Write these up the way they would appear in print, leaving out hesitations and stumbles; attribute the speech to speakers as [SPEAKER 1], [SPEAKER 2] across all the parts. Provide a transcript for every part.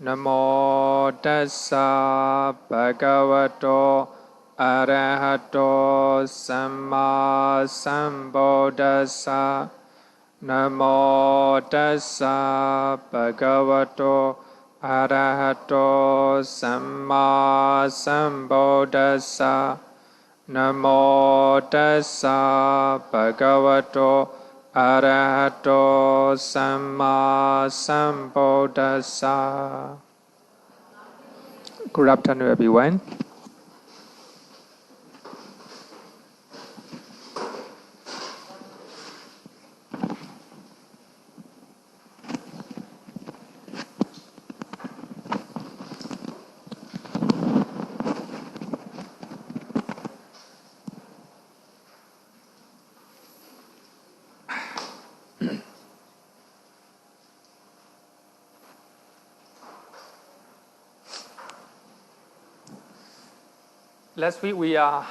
[SPEAKER 1] Namo tassa bhagavato arahato samma sambuddhassa. Namo tassa bhagavato arahato samma sambuddhassa. Namo tassa bhagavato arahato samma sambuddhassa. Good afternoon, everyone. Last week we are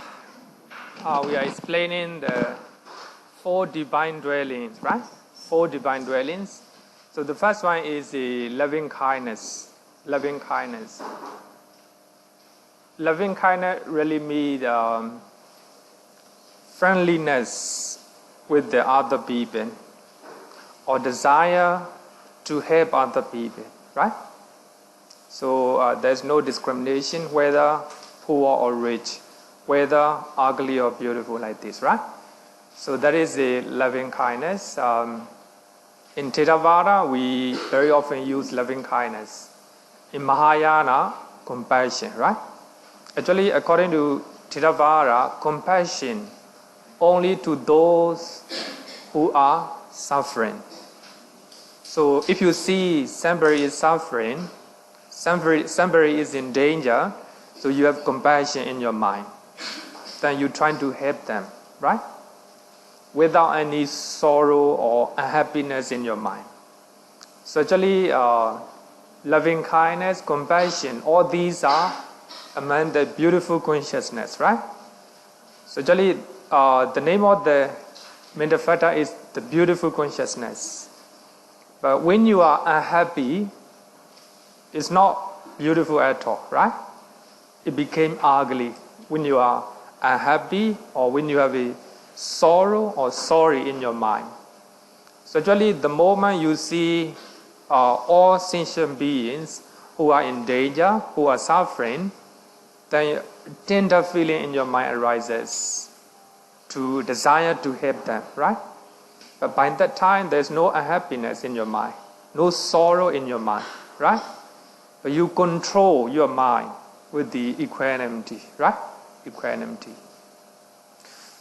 [SPEAKER 1] explaining the 4 divine dwellings, right? 4 divine dwellings. So the first one is the loving kindness. Loving kindness. Loving kindness really means friendliness with the other people, or desire to help other people, right? So there's no discrimination whether poor or rich, whether ugly or beautiful, like this, right? So that is the loving kindness. In Theravada, we very often use loving kindness. In Mahayana, compassion, right? Actually, according to Theravada, compassion only to those who are suffering. So if you see somebody is suffering, somebody is in danger, so you have compassion in your mind, then you're trying to help them, right? Without any sorrow or unhappiness in your mind. So actually, loving kindness, compassion, all these are among the beautiful consciousness, right? So actually, the name of the Mendafata is the beautiful consciousness. But when you are unhappy, it's not beautiful at all, right? It became ugly when you are unhappy or when you have a sorrow or sorry in your mind. So actually, the moment you see all sentient beings who are in danger, who are suffering, then tender feeling in your mind arises to desire to help them, right? But by that time, there's no unhappiness in your mind, no sorrow in your mind, right? But you control your mind with the equanimity, right? Equanimity.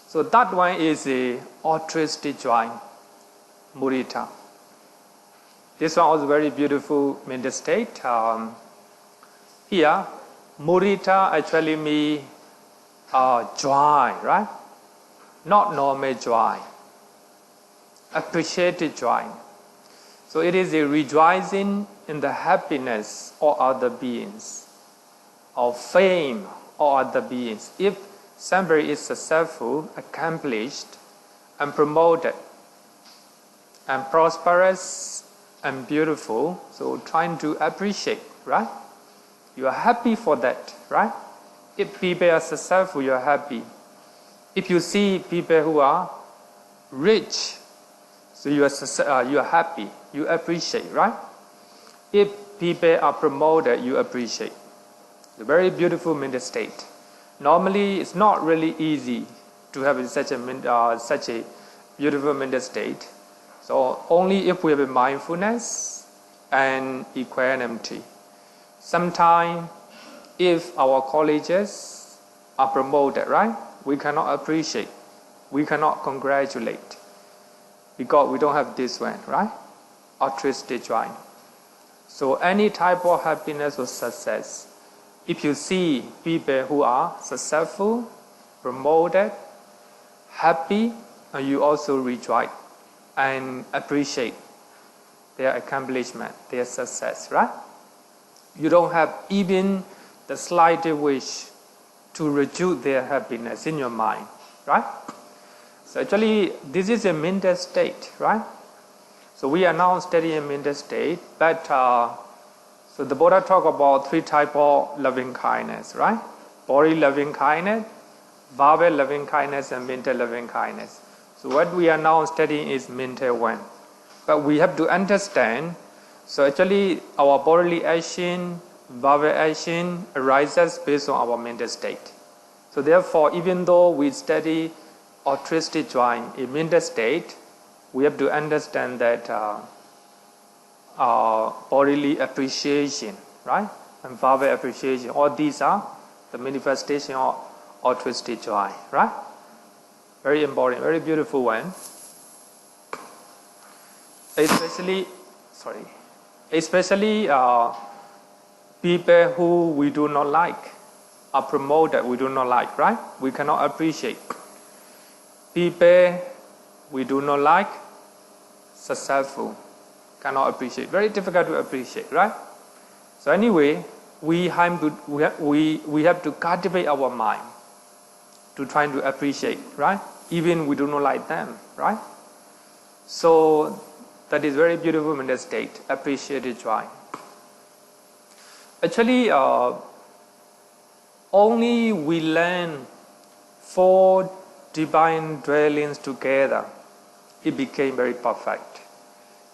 [SPEAKER 1] So that one is a altruistic joy, mudita. This one was very beautiful mental state. Here, mudita actually means joy, right? Not normal joy. Appreciated joy. So it is a rejoicing in the happiness of other beings, of fame or other beings. If somebody is successful, accomplished, and promoted, and prosperous, and beautiful, so trying to appreciate, right? You are happy for that, right? If people are successful, you are happy. If you see people who are rich, so you are happy, you appreciate, right? If people are promoted, you appreciate. A very beautiful mental state. Normally, it's not really easy to have such a beautiful mental state. So only if we have a mindfulness and equanimity. Sometimes, if our colleagues are promoted, right, we cannot appreciate, we cannot congratulate, because we don't have this one, right? Altruistic joy. So any type of happiness or success, if you see people who are successful, promoted, happy, and you also rejoice and appreciate their accomplishment, their success, right? You don't have even the slightest wish to reduce their happiness in your mind, right? So actually, this is a mental state, right? So we are now studying mental state, but So the Buddha talked about 3 types of loving kindness, right? Body loving kindness, verbal loving kindness, and mental loving kindness. So what we are now studying is mental one. But we have to understand, so actually our bodily action, verbal action arises based on our mental state. So therefore, even though we study altruistic joy in mental state, we have to understand that bodily appreciation, right? And verbal appreciation, all these are the manifestation of altruistic joy, right? Very important, very beautiful one. Especially people who we do not like are promoted, we do not like, right? We cannot appreciate. People we do not like, successful, cannot appreciate. Very difficult to appreciate, right? So anyway, we have to cultivate our mind to try to appreciate, right? Even we do not like them, right? So that is very beautiful mental state, appreciated joy. Actually, only we learn 4 divine dwellings together, it became very perfect.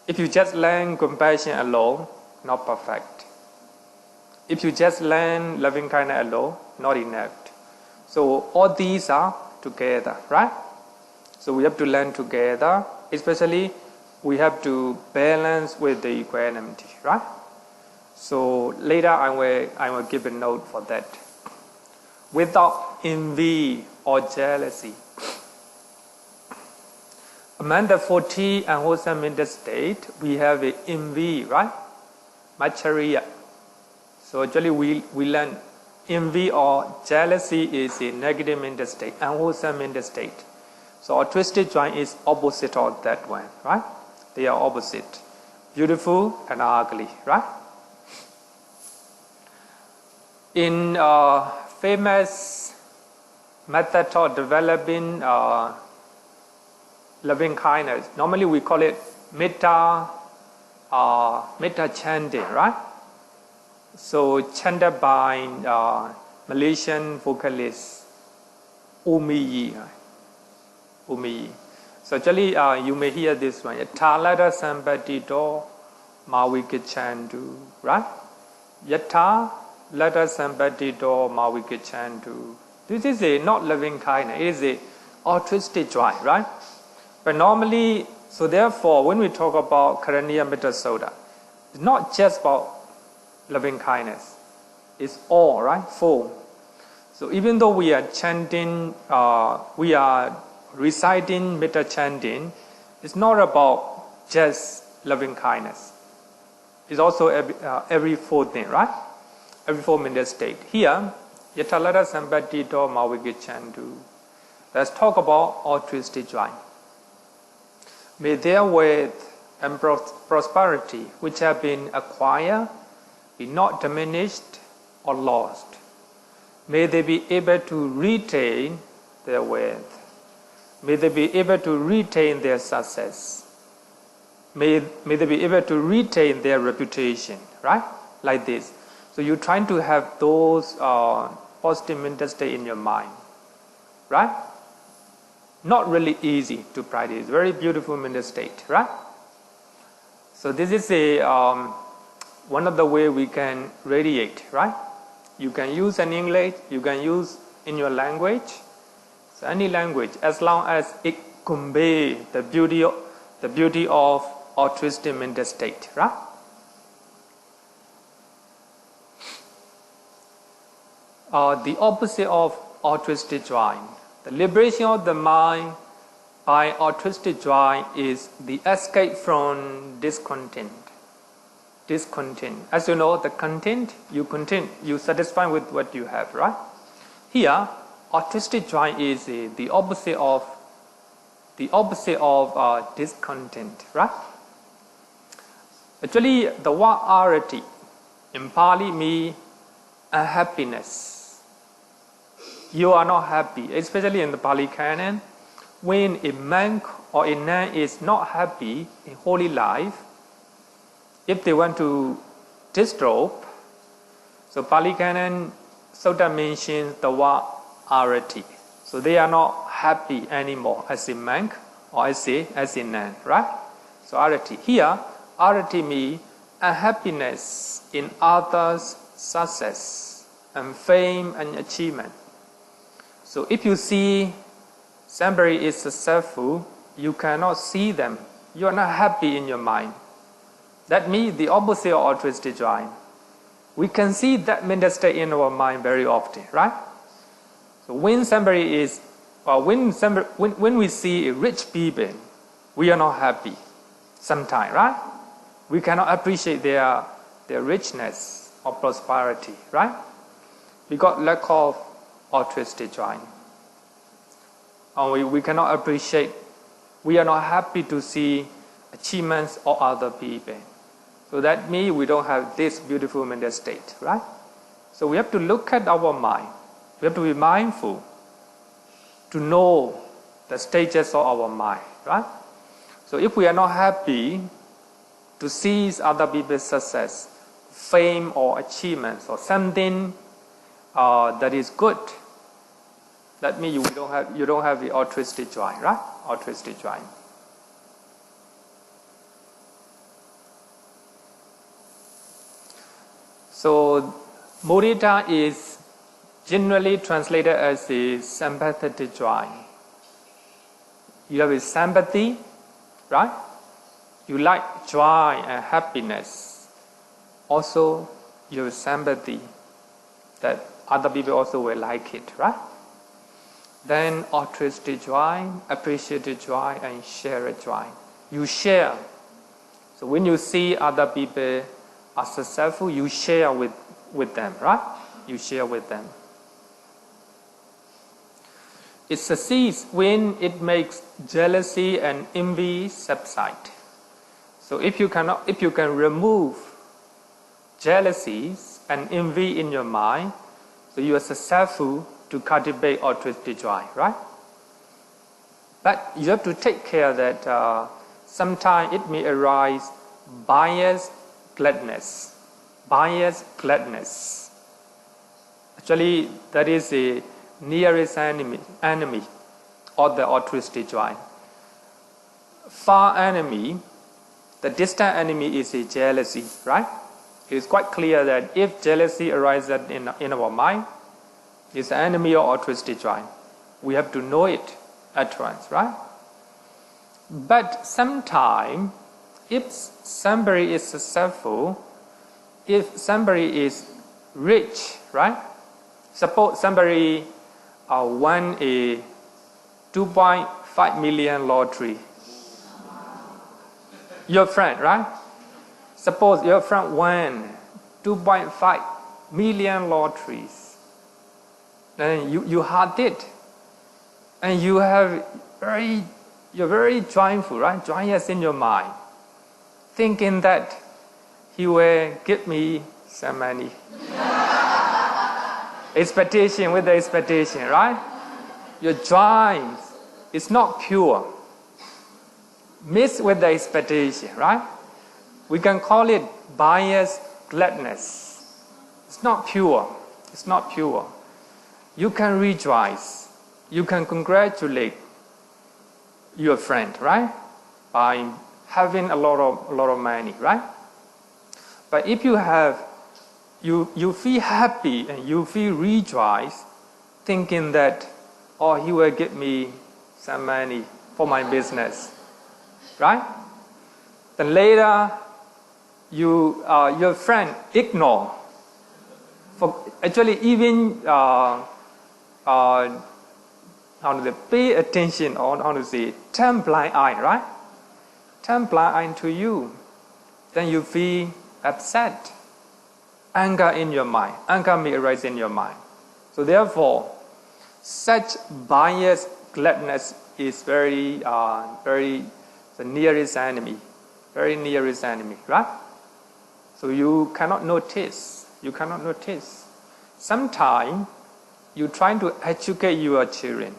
[SPEAKER 1] If you just learn compassion alone, not perfect. If you just learn loving kindness alone, not enough. So all these are together, right? So we have to learn together, especially we have to balance with the equanimity, right? So later I will give a note for that. Without envy or jealousy. Among the 40 unwholesome mental state, we have a envy, right? Machariya. So actually we learn envy or jealousy is a negative mental state, unwholesome mental state. So altruistic joy is opposite of that one, right? They are opposite. Beautiful and ugly, right? In famous method of developing loving kindness, normally we call it metta chanting, right? So chanted by Malaysian vocalist Umiyi. So actually you may hear this one. Yatha Sambhatito Mawikichandu, right? Yatha Lata Sambhatito Mawikichandu. This is a not loving kindness, it is a altruistic joy, right? But normally, so therefore when we talk about Karaniya Metta Sutta, it's not just about loving kindness, it's all, right? Full. So even though we are chanting, we are reciting metta chanting, it's not about just loving kindness. It's also every 4th thing, right? Every 4 mental state. Here, Yatalada Sambhatito Mawikichandu. Let's talk about altruistic joy. May their wealth and prosperity which have been acquired be not diminished or lost. May they be able to retain their wealth. May they be able to retain their success. May they be able to retain their reputation, right? Like this. So you're trying to have those positive mental state in your mind, right? Not really easy to practice. Very beautiful mental state, right? So this is a one of the way we can radiate, right? You can use in English, you can use in your language, so any language, as long as it convey the beauty of altruistic mental state, right? The opposite of altruistic joy, the liberation of the mind by altruistic joy is the escape from discontent. As you know, the content, you satisfy with what you have, right? Here, altruistic joy is the opposite of discontent, right? Actually, the word arati in Pali means unhappiness. You are not happy, especially in the Pali canon. When a monk or a nun is not happy in holy life, if they want to disturbed. So Pali Canon Sutta mentions the word arati. So they are not happy anymore as a monk or as a nun, right? So arati. Here, arati means unhappiness in others' success and fame and achievement. So if you see somebody is successful, you cannot see them. You are not happy in your mind. That means the opposite of altruistic joy. We can see that mental state in our mind very often, right? So when somebody is, or when we see rich people, we are not happy sometimes, right? We cannot appreciate their richness or prosperity, right? Because lack of altruistic joy. And we cannot appreciate, we are not happy to see achievements of other people. So that means we don't have this beautiful mental state, right? So we have to look at our mind. We have to be mindful to know the stages of our mind, right? So if we are not happy to see other people's success, fame or achievements or something that is good, that means you don't have the altruistic joy, right? Altruistic joy. So mudita is generally translated as a sympathetic joy. You have a sympathy, right? You like joy and happiness. Also, you have sympathy that other people also will like it, right? Then altruistic joy, appreciative joy, and shared joy. You share. So when you see other people are successful, you share with them, right? You share with them. It succeeds when it makes jealousy and envy subside. So if you can remove jealousies and envy in your mind, so you are successful to cultivate altruistic joy, right? But you have to take care that sometimes it may arise biased gladness. Biased gladness. Actually, that is the nearest enemy of the altruistic joy. Far enemy, the distant enemy is a jealousy, right? It is quite clear that if jealousy arises in our mind, it's the enemy of altruistic joy. We have to know it at once, right? But sometimes, if somebody is successful, if somebody is rich, right? Suppose somebody won a 2.5 million lottery. Your friend, right? Suppose your friend won 2.5 million lotteries. Then you had it. And you're very joyful, right? Joyous in your mind. Thinking that he will give me some money. Expectation with the expectation, right? Your joy is not pure. Mixed with the expectation, right? We can call it biased gladness. It's not pure. It's not pure. You can rejoice. You can congratulate your friend, right? By having a lot of money, right? But if you have, you feel happy and you feel rejoice, thinking that, oh, he will give me some money for my business, right? Then later, your friend ignore. Actually, even pay attention on how to say, turn blind eye, right? Turn blind eye to you. Then you feel upset. Anger in your mind. Anger may arise in your mind. So therefore, such biased gladness is very the nearest enemy. Very nearest enemy, right? So you cannot notice. You cannot notice. Sometimes you try to educate your children.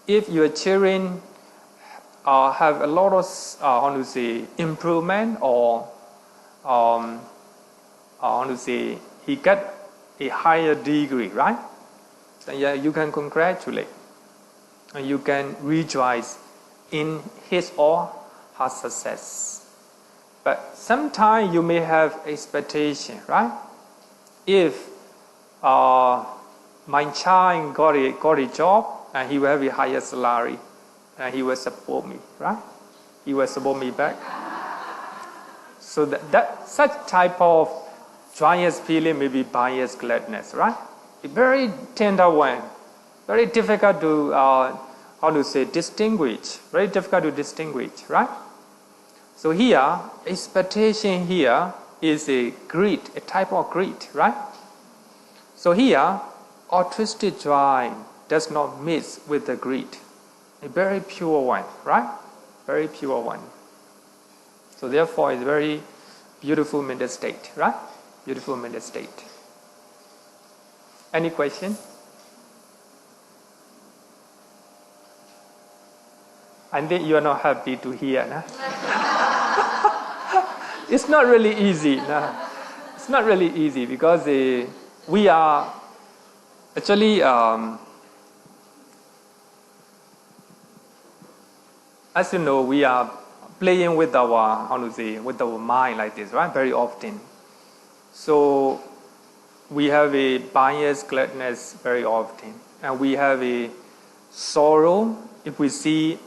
[SPEAKER 1] If your children have a lot of improvement or want to say, he get a higher degree, right? Then yeah, you can congratulate and you can rejoice in his or her success. But sometimes you may have expectation, right? If my child got a job and he will have a higher salary and he will support me, right? He will support me back. So that such type of joyous feeling may be biased gladness, right? A very tender one, very difficult to distinguish. Very difficult to distinguish, right? So here, expectation here is a greed, a type of greed, right? So here, altruistic joy does not mix with the greed. A very pure one, right? Very pure one. So therefore, it's very beautiful mental state, right? Beautiful mental state. Any question? I think you are not happy to hear, no? It's not really easy, no? It's not really easy because we are actually, as you know, we are playing with our, with our mind like this, right? Very often. So we have a biased gladness very often, and we have a sorrow if we see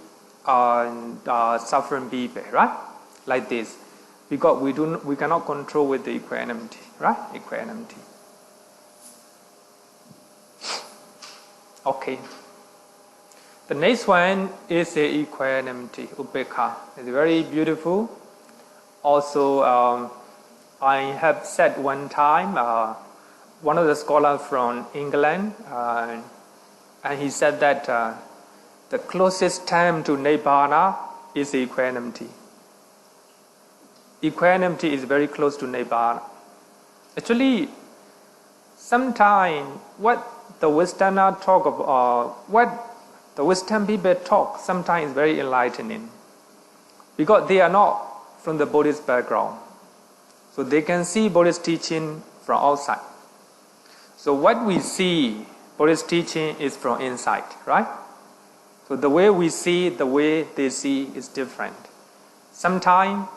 [SPEAKER 1] suffering people, right? Like this, because we cannot control with the equanimity, right? Equanimity. Okay. The next one is the equanimity, upekha. It's very beautiful. Also, I have said one time, one of the scholars from England, and he said that the closest time to Nibbana is equanimity. Equanimity is very close to Nibbana. Actually, sometimes what the Westerner talk about, what the Western people talk, sometimes is very enlightening, because they are not from the Buddhist background, so they can see Buddhist teaching from outside. So what we see Buddhist teaching is from inside, right? So the way we see, the way they see is different. Sometimes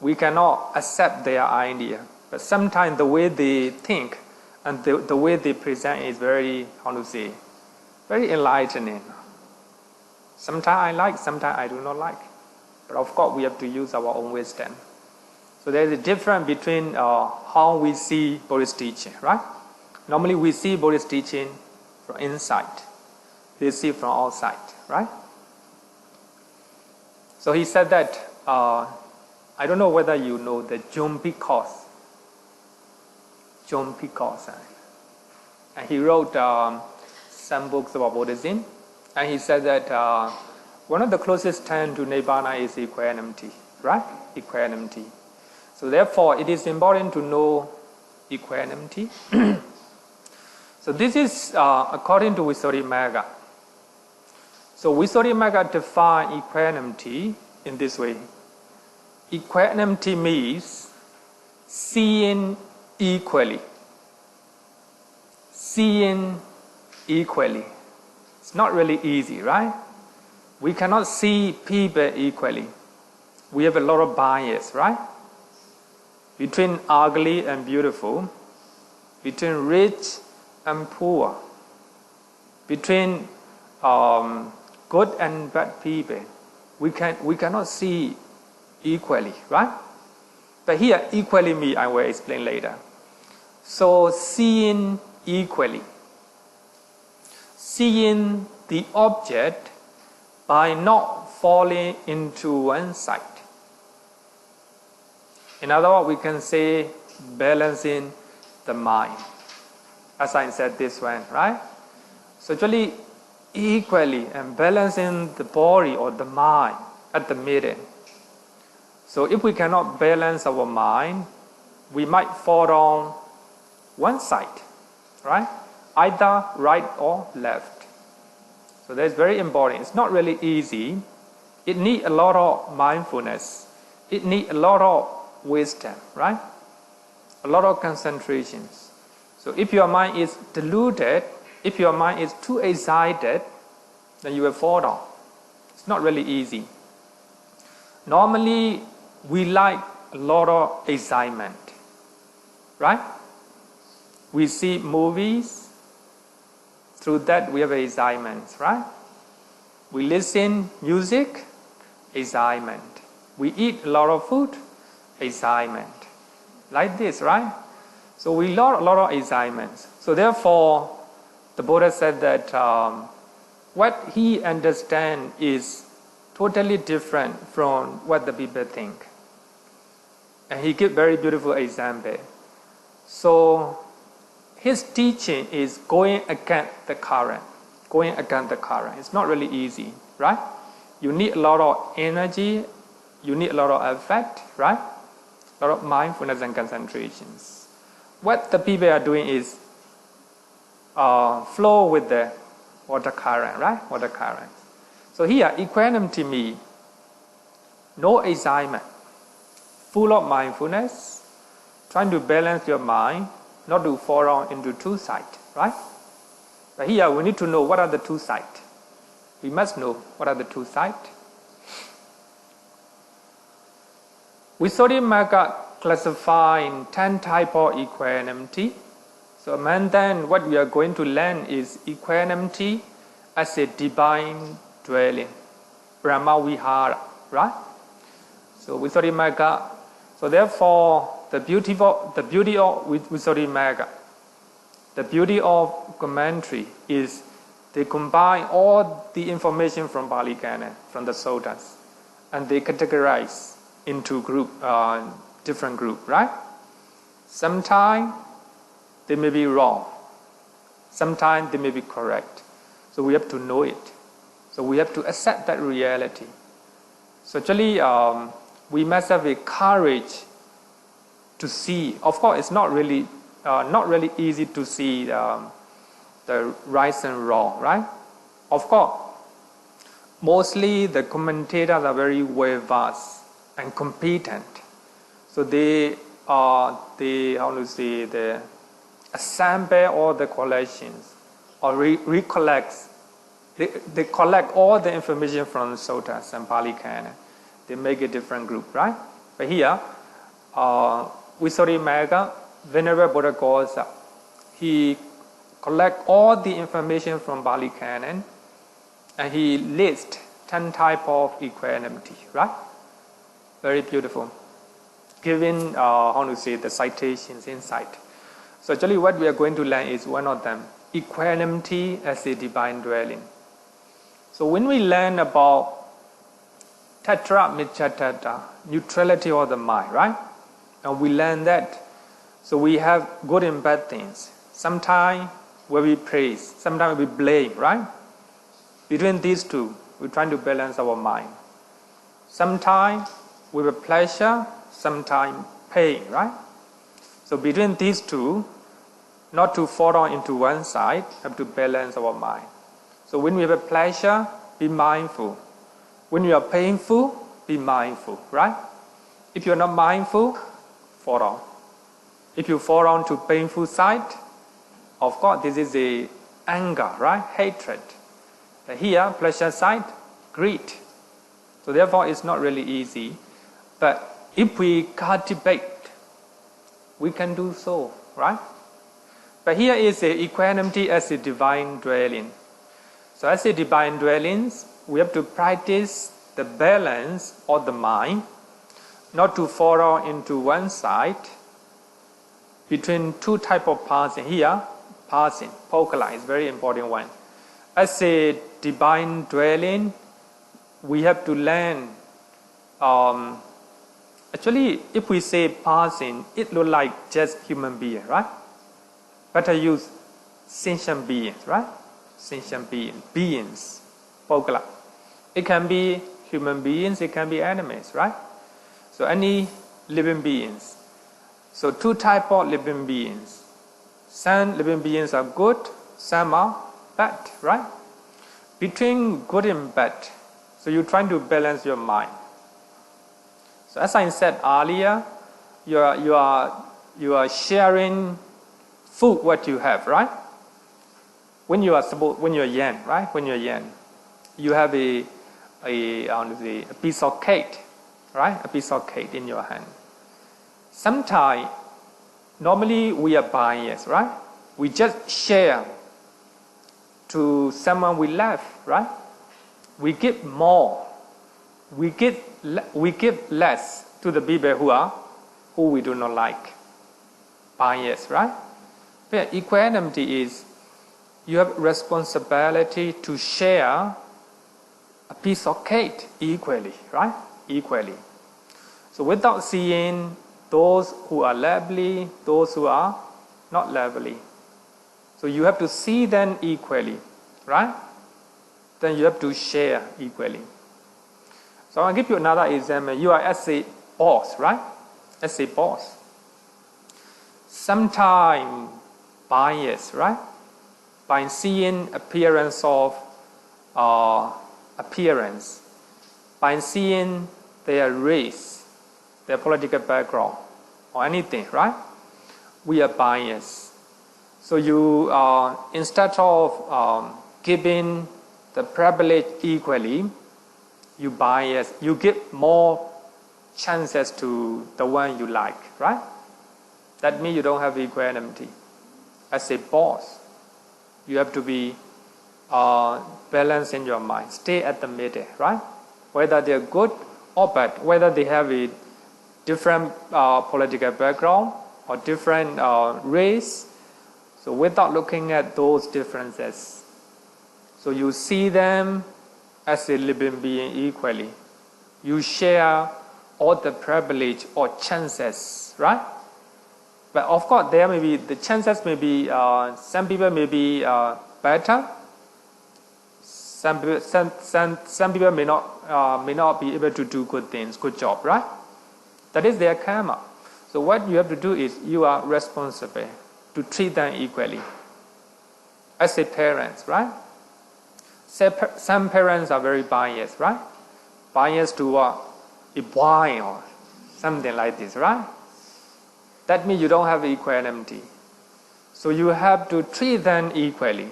[SPEAKER 1] we cannot accept their idea, but sometimes the way they think and the way they present is very, very enlightening. Sometimes I like, sometimes I do not like. But of course we have to use our own wisdom. So there is a difference between how we see Buddhist teaching, right? Normally we see Buddhist teaching from inside. They see from outside, right? So he said that, I don't know whether you know the John Picos. John Picos. And he wrote some books about Buddhism. And he said that one of the closest terms to Nibbana is equanimity, right? Equanimity. So therefore, it is important to know equanimity. So this is according to Visuddhimagga. So Visuddhimagga defines equanimity in this way. Equanimity means seeing equally. Seeing equally. It's not really easy, right? We cannot see people equally. We have a lot of bias, right? Between ugly and beautiful, between rich and poor, between good and bad people. We cannot see equally, right? But here, equally means, I will explain later. So seeing equally. Seeing the object by not falling into one side. In other words, we can say balancing the mind. As I said this one, right? So actually, equally and balancing the body or the mind at the middle. So if we cannot balance our mind, we might fall on one side, right? Either right or left. So that's very important. It's not really easy. It needs a lot of mindfulness. It needs a lot of wisdom, right? A lot of concentrations. So if your mind is deluded, if your mind is too excited, then you will fall down. It's not really easy. Normally, we like a lot of excitement, right? We see movies, through that we have excitement, right? We listen music, excitement. We eat a lot of food, excitement. Like this, right? So we lot a lot of excitements. So therefore, the Buddha said that what he understands is totally different from what the people think. And he gives very beautiful example. So his teaching is going against the current. Going against the current. It's not really easy, right? You need a lot of energy. You need a lot of effort, right? A lot of mindfulness and concentrations. What the people are doing is flow with the water current, right? Water current. So here, equanimity means no excitement, full of mindfulness, trying to balance your mind, not to fall down into two sides, right? But here we need to know what are the two sides. We must know what are the two sides. Visuddhimagga classifying 10 types of equanimity. So among them, what we are going to learn is equanimity as a divine dwelling, Brahma Vihara, right? So Visuddhimagga. So therefore, the beauty of Visuddhimagga, the beauty of commentary is they combine all the information from Pali Canon, from the Suttas, and they categorize into different group, right? Sometimes they may be wrong. Sometimes they may be correct. So we have to know it. So we have to accept that reality. So actually, we must have a courage to see. Of course, it's not really easy to see the right and wrong, right? Of course, mostly the commentators are very well versed and competent. So they assemble all the collections or recollects. They collect all the information from the Suttas and Pali Canon. They make a different group, right? But here, Visuddhimagga, whenever Buddha goes up, he collects all the information from Pali Canon and he lists 10 types of equanimity, right? Very beautiful. Giving, the citations inside. So actually what we are going to learn is one of them, equanimity as a divine dwelling. So when we learn about Tatra Michatata, neutrality of the mind, right? And we learn that. So we have good and bad things. Sometimes where we praise, sometimes we blame, right? Between these two, we're trying to balance our mind. Sometimes we have pleasure, sometimes pain, right? So between these two, not to fall down into one side, have to balance our mind. So when we have a pleasure, be mindful. When you are painful, be mindful, right? If you are not mindful, fall down. If you fall down to painful side, of course this is a anger, right? Hatred. But here, pleasure side, greed. So therefore it's not really easy. But if we cultivate, we can do so, right? But here is a equanimity as a divine dwelling. So as a divine dwelling, we have to practice the balance of the mind, not to fall into one side, between two types of passing. Here, passing, pokala is very important one. As a divine dwelling, we have to learn. Actually, if we say passing, it looks like just human being, right? Better use sentient beings, right? Sentient beings, pokala. It can be human beings, it can be animals, right? So any living beings. So two types of living beings. Some living beings are good, some are bad, right? Between good and bad, so you're trying to balance your mind. So as I said earlier, you are sharing food what you have, right? When you are young, right? When you're young, you have a piece of cake, right? A piece of cake in your hand. Sometimes, normally we are biased, right? We just share to someone we love, right? We give more. We give less to the people who we do not like. Bias, right? But equanimity is you have responsibility to share a piece of cake equally, right? Equally. So without seeing those who are lovely, those who are not lovely. So you have to see them equally, right? Then you have to share equally. So I'll give you another example. You are as a boss, right? As a boss. Sometimes bias, right? By seeing appearance of appearance, by seeing their race, their political background, or anything, right? We are biased. So you instead of giving the privilege equally, you bias. You give more chances to the one you like, right? That means you don't have equanimity. As a boss, you have to be balanced in your mind. Stay at the middle, right? Whether they're good or bad, whether they have a different political background or different race. So without looking at those differences, so you see them as a living being equally. You share all the privilege or chances, right? But of course, there may be the chances. May be some people may be better. Some people may not be able to do good things, good job, right? That is their karma. So what you have to do is you are responsible to treat them equally. As a parents, right? Some parents are very biased, right? Biased to a boy or something like this, right? That means you don't have equanimity. So you have to treat them equally.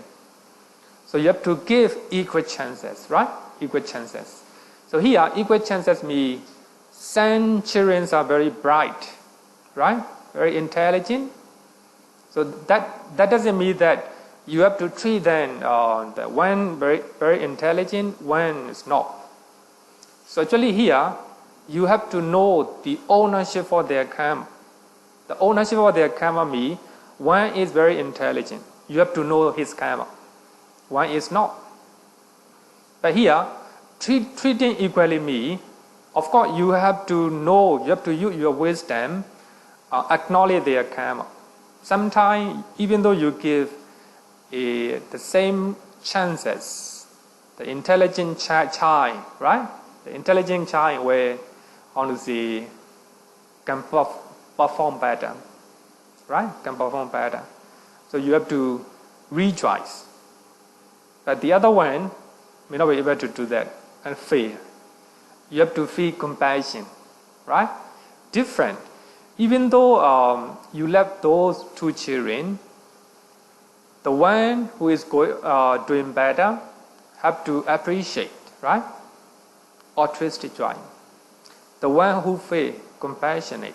[SPEAKER 1] So you have to give equal chances, right? Equal chances. So here, equal chances mean some children are very bright, right? Very intelligent. So that doesn't mean that you have to treat them the one very, very intelligent, one is not. So actually here, you have to know the ownership for their karma. The ownership of their karma means one is very intelligent. You have to know his karma. One is not. But here, treating equally means, of course, you have to know, you have to use your wisdom, acknowledge their karma. Sometimes, even though you give the same chances, the intelligent child, right? The intelligent child will honestly can perform better, right? Can perform better. So you have to rejoice. But the other one may not be able to do that and fail. You have to feel compassion, right? Different. Even though you left those two children, the one who is doing better have to appreciate, right? Altruistic joy. The one who failed, compassion.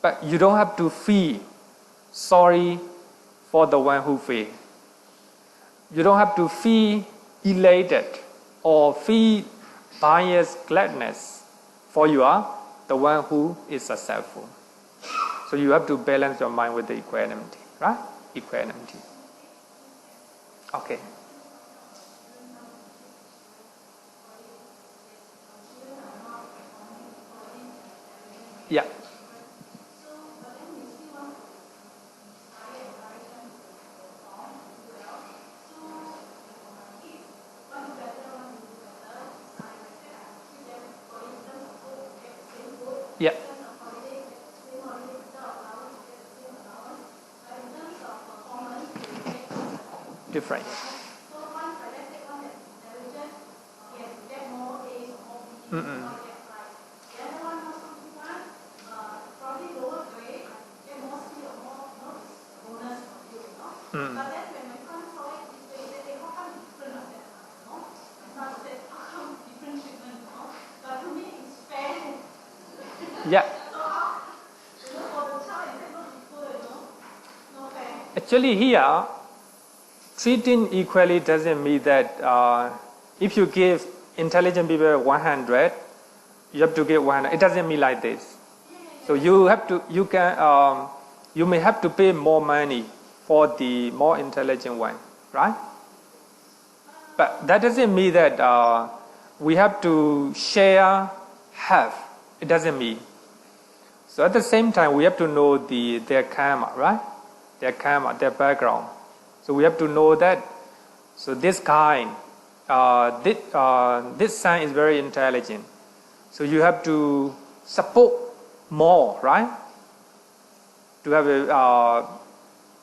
[SPEAKER 1] But you don't have to feel sorry for the one who failed. You don't have to feel elated or feel biased gladness for you are the one who is successful. So you have to balance your mind with the equanimity, right? Equanimity. Okay. Yeah. Yeah. Different. Mm.
[SPEAKER 2] But then when my son saw it, they say, how come it's different like that? No? My son said, how come different treatment? No? But to me, it's fair.
[SPEAKER 1] Yeah.
[SPEAKER 2] So how, for the child, is that not equal, no fair?
[SPEAKER 1] Actually, here, treating equally doesn't mean that if you give intelligent people 100, you have to give 100. It doesn't mean like this. So you may have to pay more money for the more intelligent one, right? But that doesn't mean that we have to share half. It doesn't mean. So at the same time, we have to know their karma, right? Their karma, their background. So we have to know that. So this kind, this son is very intelligent. So you have to support more, right? To have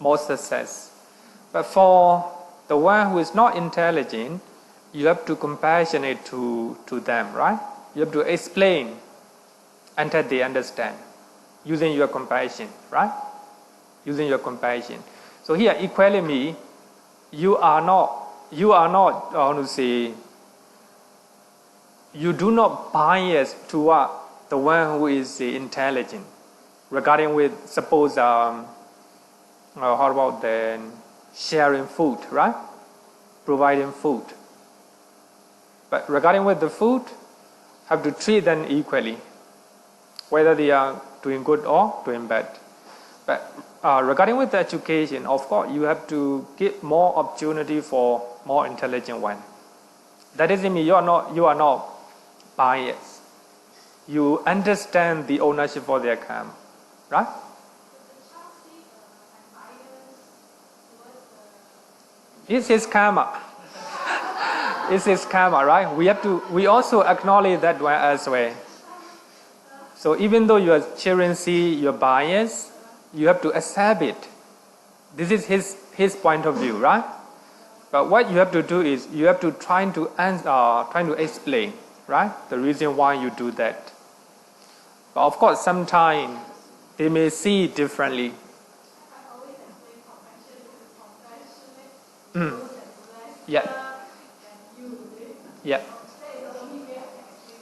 [SPEAKER 1] more success. But for the one who is not intelligent, you have to compassionate to them, right? You have to explain until they understand, using your compassion, right? Using your compassion. So here, equally, you do not bias toward the one who is intelligent. Regarding with, suppose, how about the sharing food, right? Providing food. But regarding with the food, have to treat them equally, whether they are doing good or doing bad. But regarding with the education, of course, you have to give more opportunity for more intelligent one. That doesn't mean you are not biased. You understand the ownership for their karma, right? It's his karma. It's his karma, right? We also acknowledge that one as well. So even though your children see your bias, you have to accept it. This is his point of view, right? But what you have to do is you have to trying to explain, right? The reason why you do that. But of course, sometimes they may see differently. Yeah. Yeah.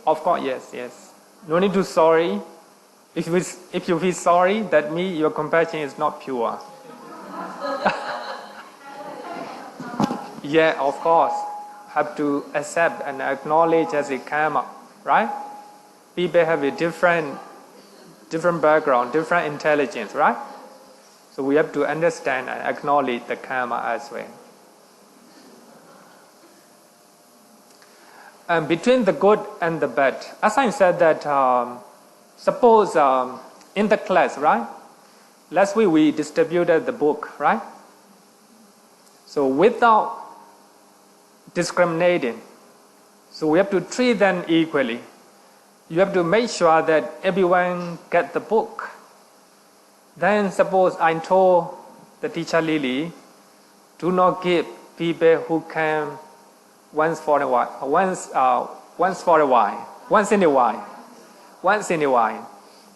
[SPEAKER 1] Of course, yes. No need to sorry. If you feel sorry, that means your compassion is not pure. Yeah, of course. Have to accept and acknowledge as a karma, right? People have a different background, different intelligence, right? So we have to understand and acknowledge the karma as well. And between the good and the bad, as I said that, suppose in the class, right? Last week we distributed the book, right? So without discriminating, so we have to treat them equally. You have to make sure that everyone get the book. Then suppose I told the teacher Lily, do not give people who come once in a while,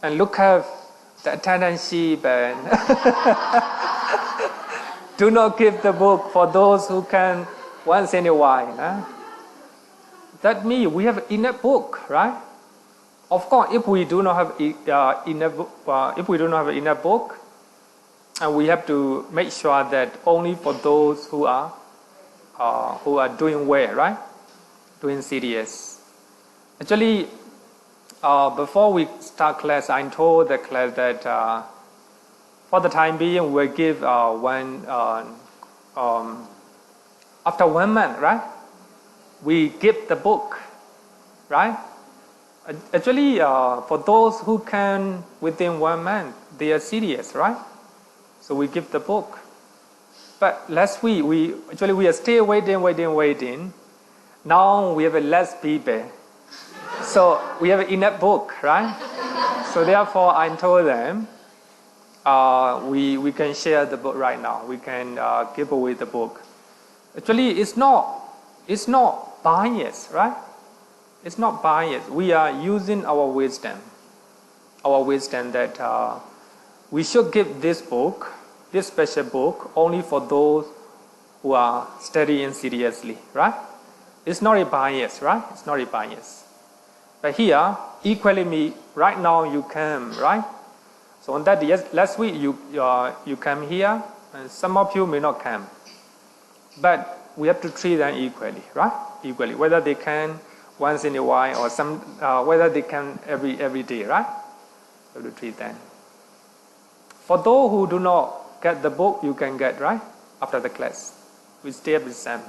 [SPEAKER 1] and look at the attendance sheet and do not give the book for those who can once in a while. Huh? That means we have enough book, right? Of course, if we do not have enough book, and we have to make sure that only for those who are doing well, right? Doing serious. Actually, before we start class, I told the class that for the time being, we'll give after 1 month, right? We give the book, right? Actually, for those who can within 1 month, they are serious, right? So we give the book. But last week, we are still waiting. Now we have less people. So we have enough book, right? So therefore, I told them, we can share the book right now. We can give away the book. Actually, it's not bias, right? It's not bias. We are using our wisdom that we should give this book this special book only for those who are studying seriously, right? It's not a bias, right? It's not a bias. But here, equally right now you came, right? So on that, last week you came here, and some of you may not come. But we have to treat them equally, right? Equally, whether they can once in a while or whether they can every day, right? We have to treat them. For those who do not get the book, you can get, right? After the class, we stay with them.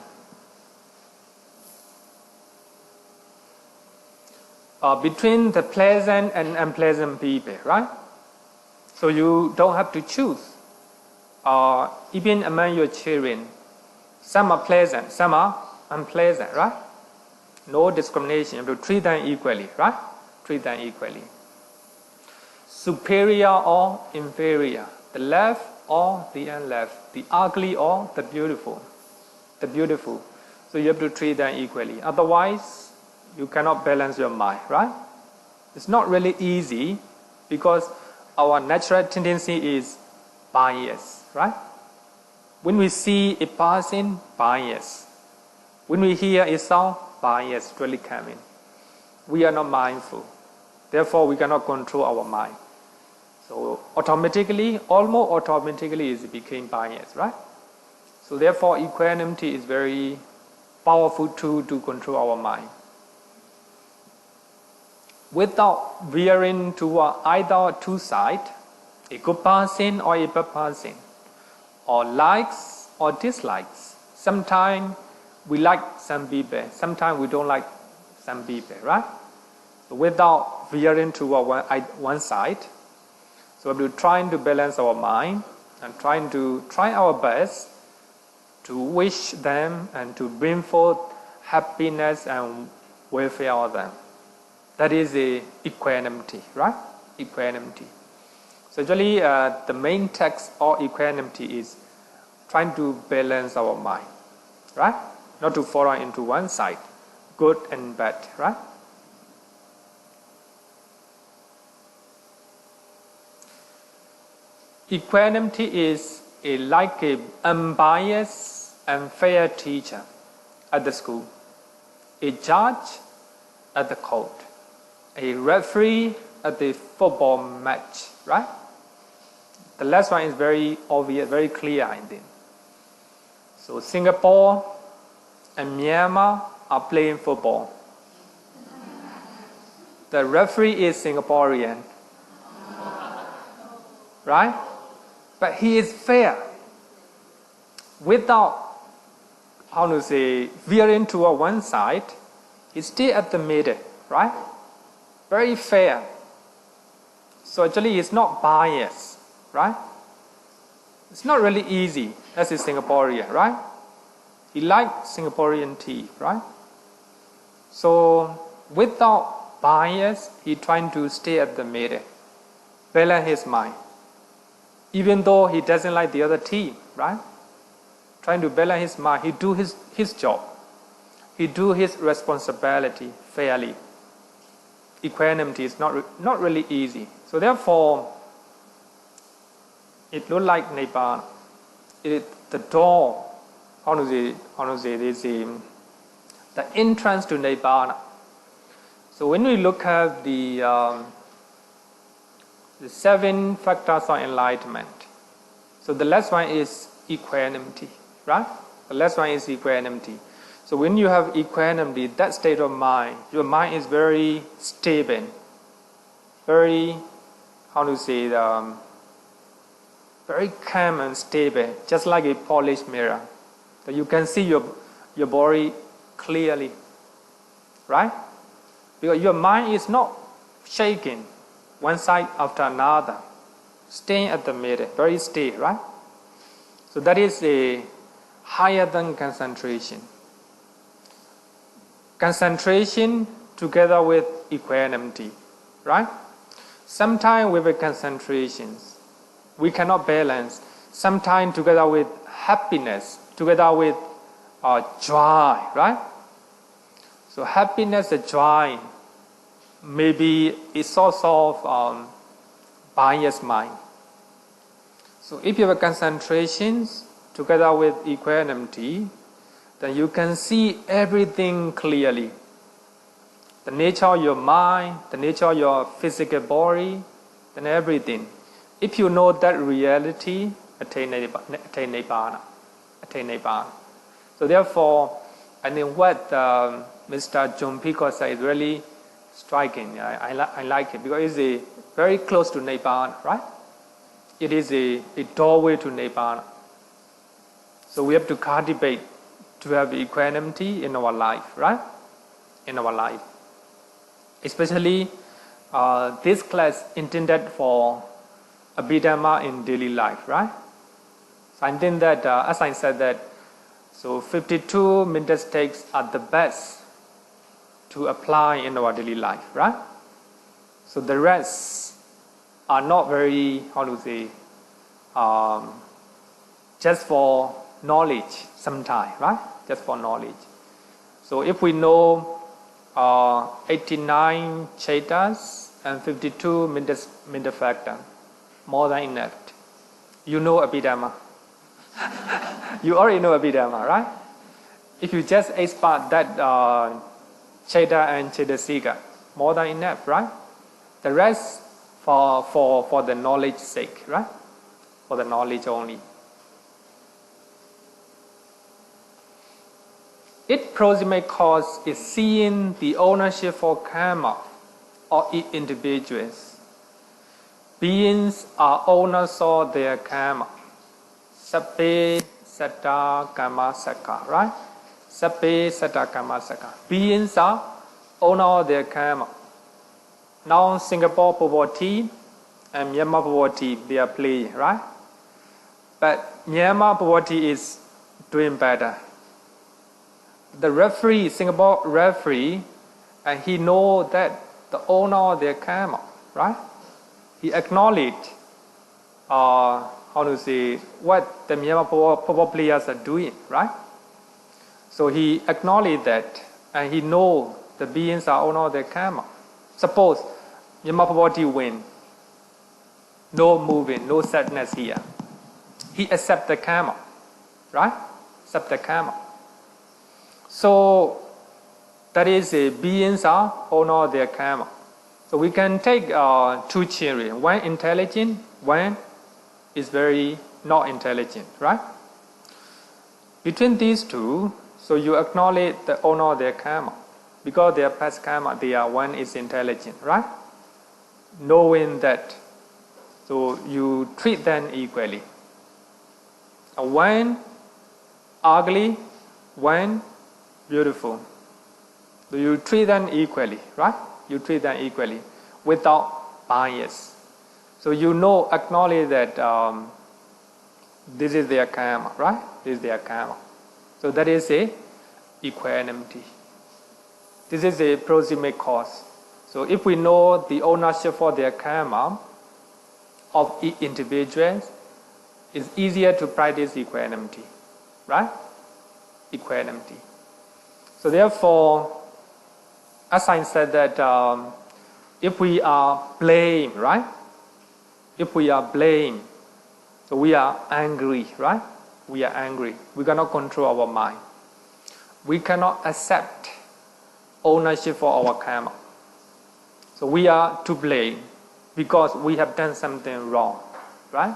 [SPEAKER 1] Between the pleasant and unpleasant people, right? So you don't have to choose. Even among your children, some are pleasant, some are unpleasant, right? No discrimination. You have to treat them equally, right? Treat them equally. Superior or inferior, the left or the unleft, the ugly or the beautiful. The beautiful. So you have to treat them equally. Otherwise, you cannot balance your mind, right? It's not really easy because our natural tendency is bias, right? When we see a person, bias. When we hear a sound, bias really coming. We are not mindful. Therefore, we cannot control our mind. So automatically, almost automatically, it became bias, right? So therefore, equanimity is very powerful tool to control our mind. Without veering to either two sides, a good person or a bad person, or likes or dislikes. Sometimes we like some people, sometimes we don't like some people, right? So without veering to one side, so we're trying to balance our mind and try our best to wish them and to bring forth happiness and welfare of them. That is the equanimity, right? Equanimity. So actually, the main text of equanimity is trying to balance our mind, right? Not to fall into one side, good and bad, right? Equanimity is like an unbiased and fair teacher at the school, a judge at the court, a referee at the football match, right? The last one is very obvious, very clear, I think. So Singapore and Myanmar are playing football. The referee is Singaporean, right? But he is fair, without, veering to one side. He stays at the middle, right? Very fair. So actually, it's not biased, right? It's not really easy as a Singaporean, right? He likes Singaporean tea, right? So without bias, he trying to stay at the middle, balance his mind. Even though he doesn't like the other team, right? Trying to balance his mind, he do his job. He do his responsibility fairly. Equanimity is not really easy. So therefore, it looks like Nibbana. The door, the entrance to Nibbana. So when we look at the 7 factors of enlightenment, so the last one is equanimity, right? The last one is equanimity. So when you have equanimity, that state of mind, your mind is very stable, very, very calm and stable, just like a polished mirror. So you can see your body clearly, right? Because your mind is not shaking one side after another, staying at the middle, very steady, right? So that is a higher than concentration. Concentration together with equanimity, right? Sometimes with the concentrations, we cannot balance. Sometimes together with happiness, together with joy, right? So happiness and joy may be a source of biased mind. So if you have a concentration together with equanimity, then you can see everything clearly. The nature of your mind, the nature of your physical body, and everything. If you know that reality, attain Nibbana. So therefore, I think what Mr. John Pico said is really striking. I like it because it's very close to Nibbana, right? It is a doorway to Nibbana. So we have to cultivate to have equanimity in our life, right? In our life. Especially this class intended for Abhidhamma in daily life, right? So I think that, as I said that, so 52 minutes takes are the best to apply in our daily life, right? So the rest are not very, just for knowledge sometimes, right? Just for knowledge. So if we know 89 chetas and 52 minute factor, more than enough. You know Abhidhamma. You already know Abhidhamma, right? If you just expert that cheta and Cetasika, more than enough, right? The rest for the knowledge sake, right? For the knowledge only. Its proximate cause is seeing the ownership for karma of each individuals. Beings are owners of their karma. Sabbe satta karma saka, right? Sabbe satta karma saka. Beings are owners of their karma. Now Singapore poverty and Myanmar poverty, they are playing, right? But Myanmar poverty is doing better. The referee, Singapore referee, and he knows that the owner of their karma, right? He acknowledged, what the Myanmar poor players are doing, right? So he acknowledged that, and he knows the beings are owner of their karma. Suppose Myanmar poverty win, no moving, no sadness here. He accepts the karma, right? Accept the karma. So that is beings are owner of their karma. So we can take two children, one intelligent, one is very not intelligent, right? Between these two, so you acknowledge the owner of their karma. Because their past karma, one is intelligent, right? Knowing that, so you treat them equally. One ugly, one beautiful. So you treat them equally, right? You treat them equally without bias. So you know, acknowledge that this is their karma, right? This is their karma. So that is a equanimity. This is a proximate cause. So if we know the ownership for their karma of each individual, it's easier to practice equanimity, right? Equanimity. So therefore, as I said that if we are blamed, right? If we are blamed, so we are angry, right? We are angry. We cannot control our mind. We cannot accept ownership for our karma. So we are to blame because we have done something wrong, right?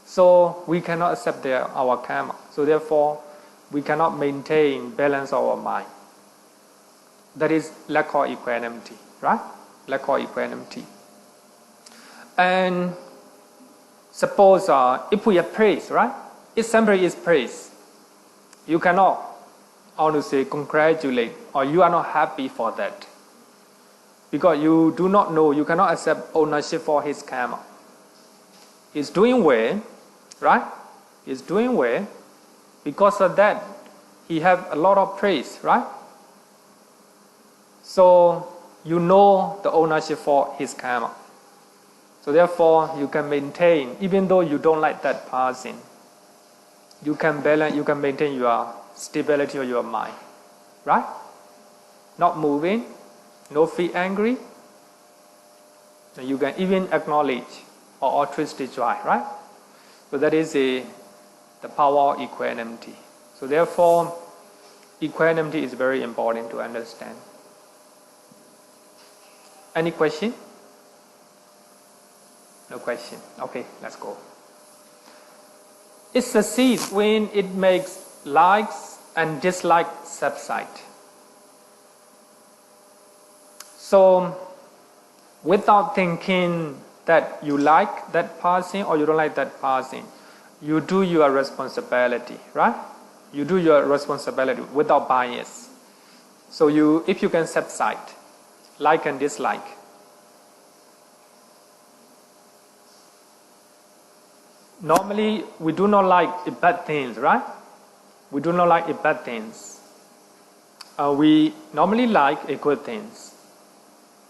[SPEAKER 1] So we cannot accept our karma. So therefore, we cannot maintain balance of our mind. That is lack of equanimity, right? Lack of equanimity. And suppose if we have praise, right? If somebody is praised, you cannot congratulate or you are not happy for that. Because you do not know, you cannot accept ownership for his karma. He's doing well, right? He's doing well. Because of that, he have a lot of praise, right? So you know the ownership for his karma. So therefore, you can maintain, even though you don't like that person, you can balance, you can maintain your stability of your mind, right? Not moving, no feel angry. And you can even acknowledge or altruistic joy, right? So that is the power of equanimity. So therefore, equanimity is very important to understand. Any question? No question. Okay, let's go. It succeeds when it makes likes and dislikes subside. So, without thinking that you like that person or you don't like that person, you do your responsibility, right? You do your responsibility without bias. So if you can subside, like and dislike. Normally, we do not like bad things, right? We do not like bad things. We normally like good things.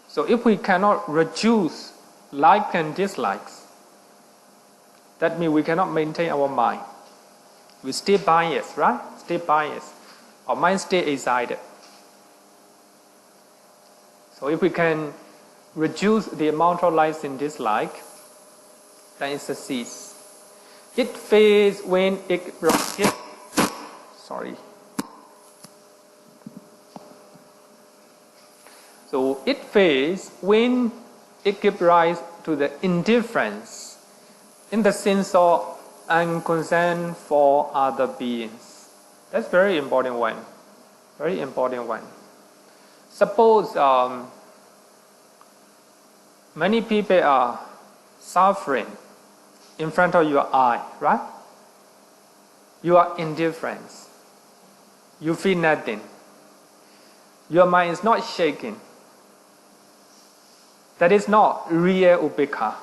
[SPEAKER 1] So if we cannot reduce like and dislikes, that means we cannot maintain our mind. We stay biased, right? Stay biased. Our mind stay excited. So if we can reduce the amount of likes and dislike, then it succeeds. It fades when it So it fades when it gives rise to the indifference in the sense of unconcern for other beings. That's very important one. Very important one. Suppose many people are suffering in front of your eye, right? You are indifferent. You feel nothing. Your mind is not shaking. That is not real upekkha.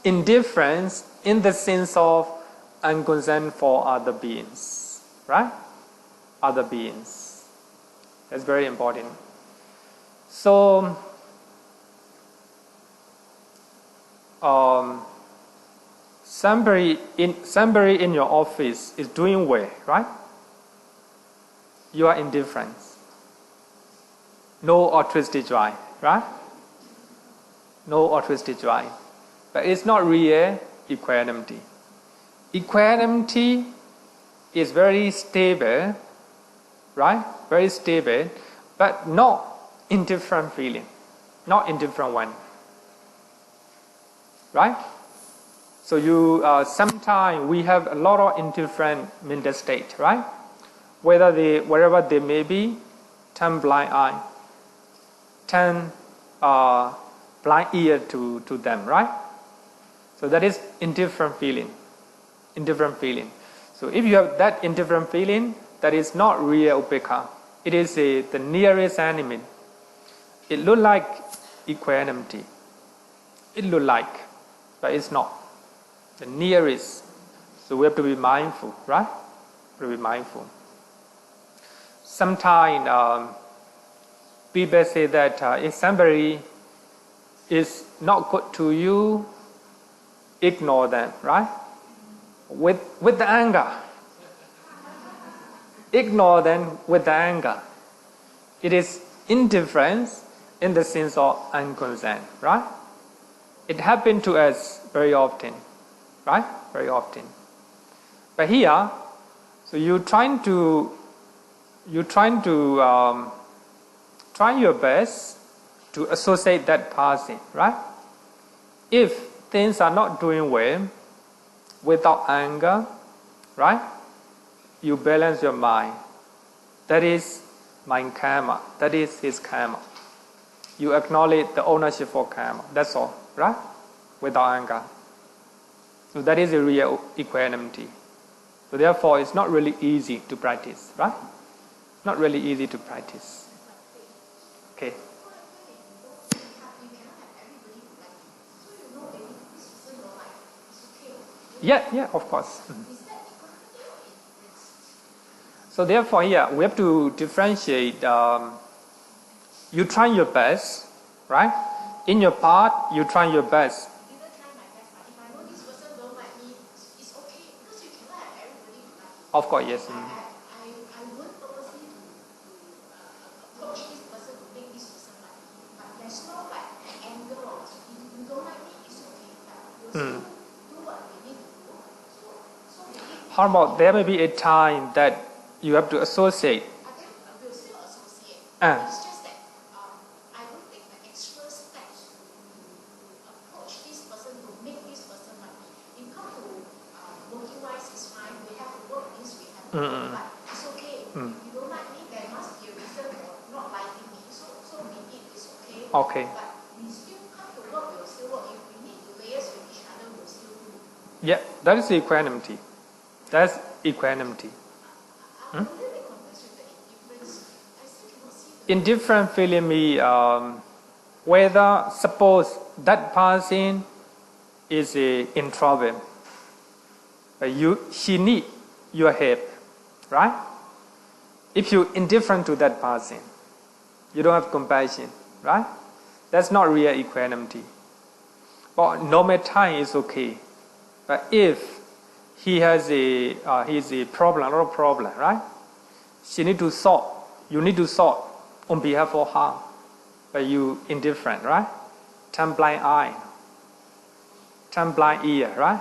[SPEAKER 1] Indifference in the sense of unconcern for other beings, right? Other beings. That's very important. So, somebody in your office is doing well, right? You are indifferent. No altruistic joy, right? No altruistic joy. But it's not real equanimity. Equanimity is very stable, right? Very stable, but not indifferent feeling. Not indifferent one. Right? So sometimes we have a lot of indifferent mental state, right? Wherever they may be, turn blind eye, turn blind ear to them, right? So that is indifferent feeling. Indifferent feeling. So if you have that indifferent feeling, that is not real upekkha. It is the nearest enemy. It looks like equanimity. It looks like, but it's not. The nearest. So we have to be mindful, right? We have to be mindful. Sometimes people say that if somebody is not good to you, ignore them, right? With the anger. Ignore them with the anger. It is indifference in the sense of unconcern, right? It happens to us very often, right? Very often. But here, so you're trying to try your best to associate that person, right? If things are not doing well, without anger, right? You balance your mind. That is my karma. That is his karma. You acknowledge the ownership for karma. That's all, right? Without anger. So that is a real equanimity. So therefore, it's not really easy to practice, right? Not really easy to practice. Okay. Yeah, of course. So therefore, here we have to differentiate. You try your best, right? In your part, you try your best. Of course, yes.
[SPEAKER 2] still do what we need to do. So
[SPEAKER 1] How about there may be a time that you have to associate?
[SPEAKER 2] again, we'll still associate.
[SPEAKER 1] Ah.
[SPEAKER 2] It's just that I will take the extra steps to approach this person, to make this person right. In come to working wise is fine. We have to work this, we have to work, but it's okay. If you don't like me, there must be a reason for not liking me. So be it, it's okay.
[SPEAKER 1] Okay.
[SPEAKER 2] But we still come to work, we'll still work. If we need to liaise with each other, we'll still do.
[SPEAKER 1] Yeah, that is equanimity. That's equanimity.
[SPEAKER 2] I'm a little bit confused with the indifference. I still cannot see the
[SPEAKER 1] Indifferent feeling me whether suppose that person is in trouble, but she need your help, right? If you indifferent to that person, you don't have compassion, right? That's not real equanimity. But normal time is okay. But if he has a problem, a lot of problem, right? She need to solve. You need to solve on behalf of her, but you indifferent, right? Turn blind eye, turn blind ear, right?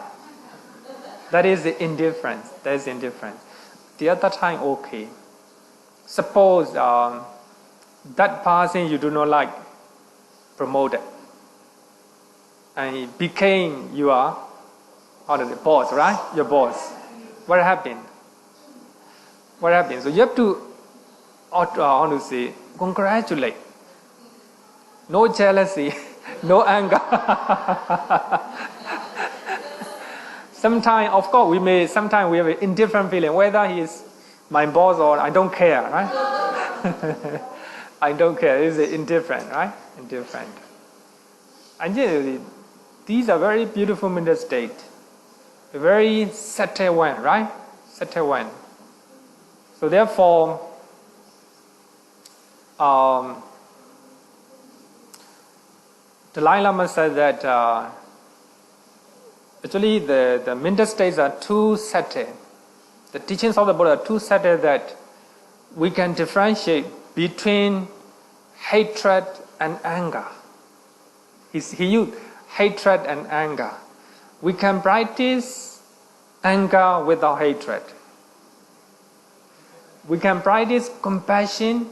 [SPEAKER 1] That is the indifference. That is indifference. The other time, okay. Suppose that person you do not like promoted, and he became your boss, right? Your boss. What happened? What happened? So you have to, how to say, congratulate. No jealousy, no anger. Sometimes, of course, sometimes we have an indifferent feeling, whether he is my boss or I don't care, right? I don't care. It's indifferent, right? Indifferent. And yeah, these are very beautiful mental state. A very subtle one, right? Subtle one. So therefore, the Dalai Lama said that actually the mental states are too subtle. The teachings of the Buddha are too subtle that we can differentiate between hatred and anger. He used hatred and anger. We can practice anger without hatred. We can practice compassion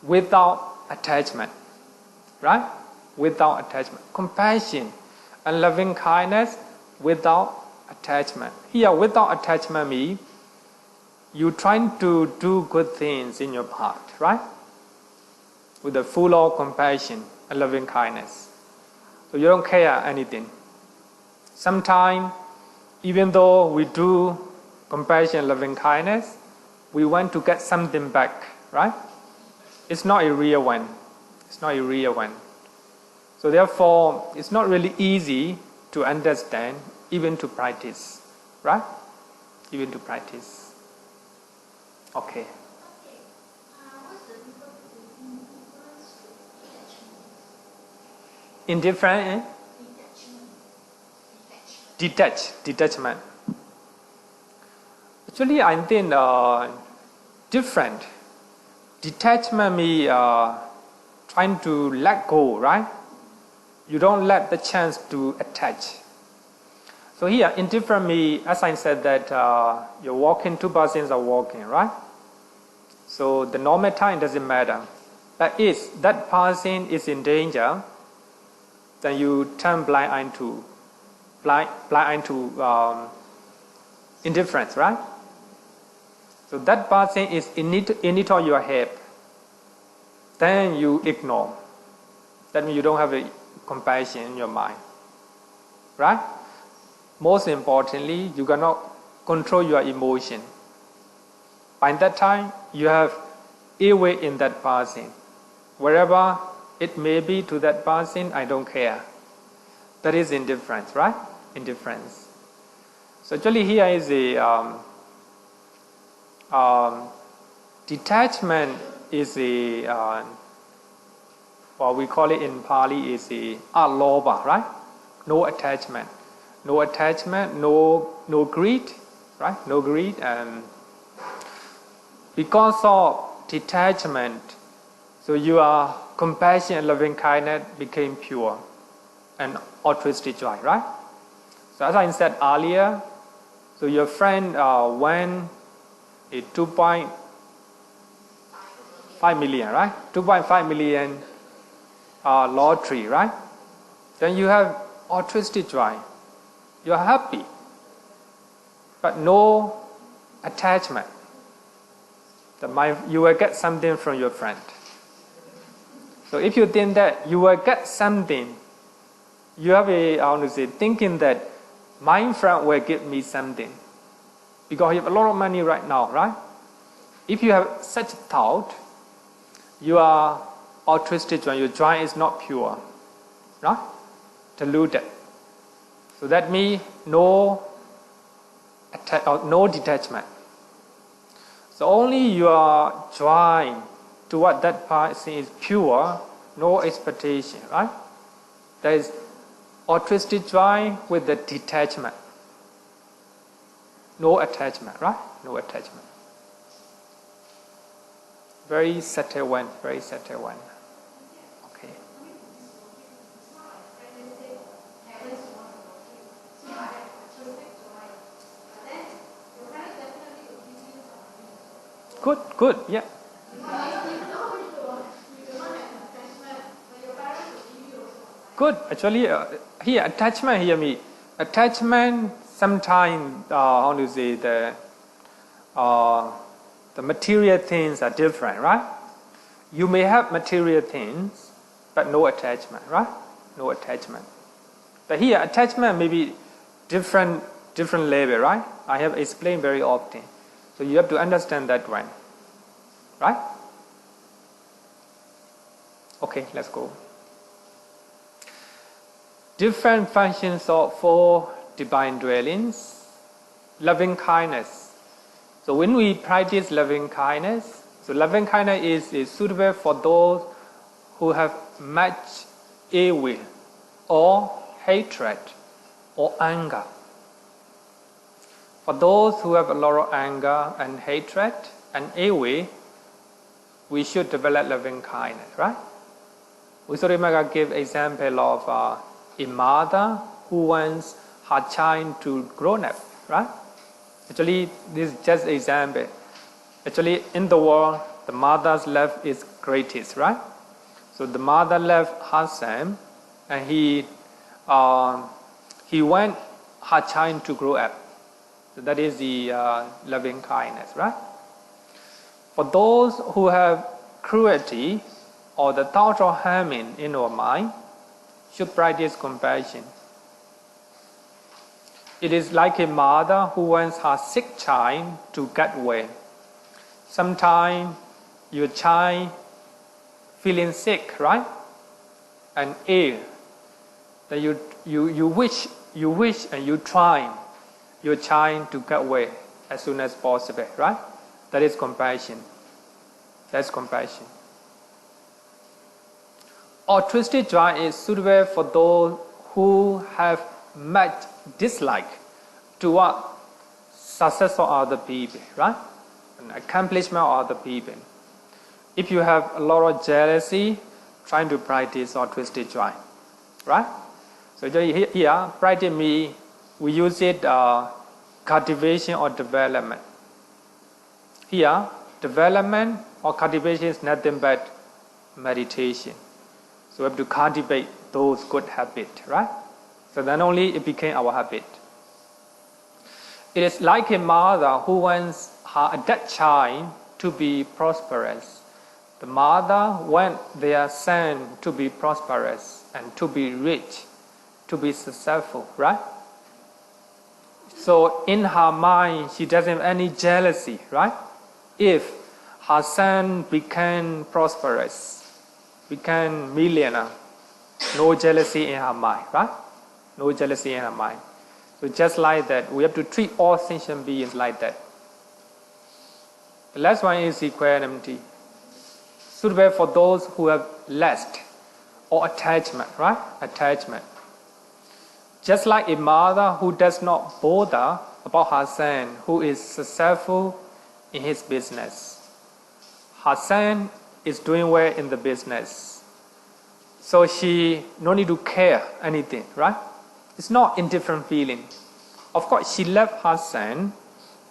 [SPEAKER 1] without attachment. Right? Without attachment. Compassion and loving kindness without attachment. Here, without attachment means you trying to do good things in your heart, right? With the full of compassion and loving kindness. So you don't care anything. Sometimes, even though we do compassion and loving kindness, we want to get something back, right? It's not a real one. It's not a real one. So therefore, it's not really easy to understand, even to practice, right? Even to practice. Okay.
[SPEAKER 2] what's the difference between indifference to
[SPEAKER 1] Indifferent, eh? Detachment. Actually, I think different. Detachment means trying to let go, right? You don't let the chance to attach. So here, indifferent means, as I said, that you're walking, two persons are walking, right? So the normal time doesn't matter. But if that person is in danger, then you turn blind eye to indifference, right? So that person is in need of your help. Then you ignore. That means you don't have a compassion in your mind, right? Most importantly, you cannot control your emotion. By that time, you have ill will in that person. Wherever it may be to that person, I don't care. That is indifference, right? Indifference. So actually here is a detachment is a what we call it in Pali is a aloba, right? No attachment. No attachment, no greed, right? No greed. And because of detachment, so your compassion and loving kindness became pure and altruistic joy, right? So as I said earlier, so your friend won a 2.5 million, right? 2.5 million lottery, right? Then you have altruistic joy. You are happy, but no attachment. You will get something from your friend. So if you think that you will get something, you have thinking that my friend will give me something because you have a lot of money right now, right? If you have such thought, you are altruistic joy. Your joy is not pure, right? Deluded. So that means no detachment. So only your joy toward that person is pure, no expectation, right? There is altruistic joy with the detachment. No attachment, right? No attachment. Very subtle one, very subtle one. Okay. Good, yeah. Good. Actually, here attachment here means attachment. Sometimes the material things are different, right? You may have material things, but no attachment, right? No attachment. But here attachment may be different level, right? I have explained very often. So you have to understand that one, right? Okay, let's go. Different functions of 4 divine dwellings. Loving kindness. So when we practice loving kindness, so loving kindness is suitable for those who have much ill will or hatred or anger. For those who have a lot of anger and hatred and ill will, we should develop loving kindness, right? Visuddhimagga gave example of a mother who wants her child to grow up, right? Actually, this is just example. Actually, in the world, the mother's love is greatest, right? So the mother loved her son, and he wants her child to grow up. So that is the loving kindness, right? For those who have cruelty or the thought of harming in our mind, should practice compassion. It is like a mother who wants her sick child to get well. Sometimes your child feeling sick, right? And ill. Then you wish and you try your child to get well as soon as possible, right? That is compassion. That's compassion. Altruistic joy is suitable for those who have much dislike toward success of other people, right? An accomplishment of other people. If you have a lot of jealousy, trying to practice altruistic joy, right? So here, practice me, we use it cultivation or development. Here, development or cultivation is nothing but meditation. So we have to cultivate those good habits, right? So then only it became our habit. It is like a mother who wants her dead child to be prosperous. The mother wants their son to be prosperous and to be rich, to be successful, right? So in her mind, she doesn't have any jealousy, right? If her son became prosperous, became millionaire, no jealousy in her mind, right? No jealousy in her mind. So just like that, we have to treat all sentient beings like that. The last one is equanimity. Suitable for those who have lust or attachment, right? Attachment. Just like a mother who does not bother about her son who is successful in his business. Her son is doing well in the business. So she no need to care anything, right? It's not indifferent feeling. Of course, she left her son,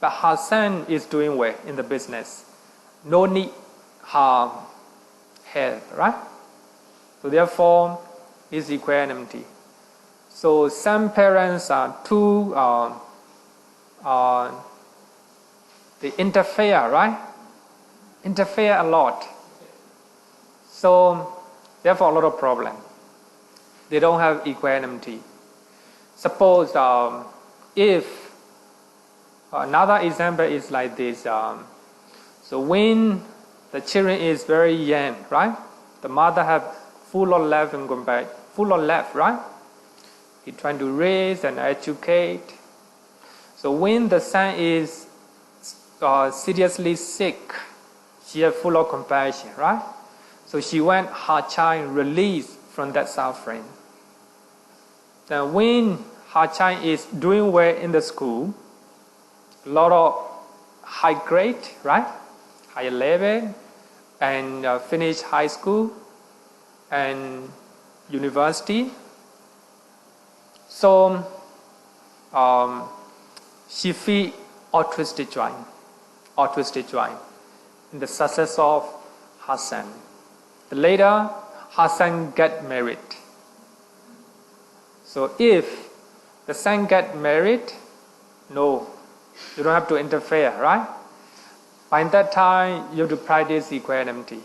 [SPEAKER 1] but her son is doing well in the business. No need her help, right? So therefore, it's equanimity. So some parents are too, they interfere, right? Interfere a lot. So therefore a lot of problem. They don't have equanimity. Suppose if another example is like this. So when the children is very young, right? The mother have full of love and compassion, full of love, right? He trying to raise and educate. So when the son is seriously sick, she have full of compassion, right? So she want her child released from that suffering. Then when her child is doing well in the school, a lot of high grade, right? Higher level, and finish high school and university. So she feel altruistic joy in the success of her son. Later, her son get married. So if the son get married, no, you don't have to interfere, right? By that time, you have to practice equanimity.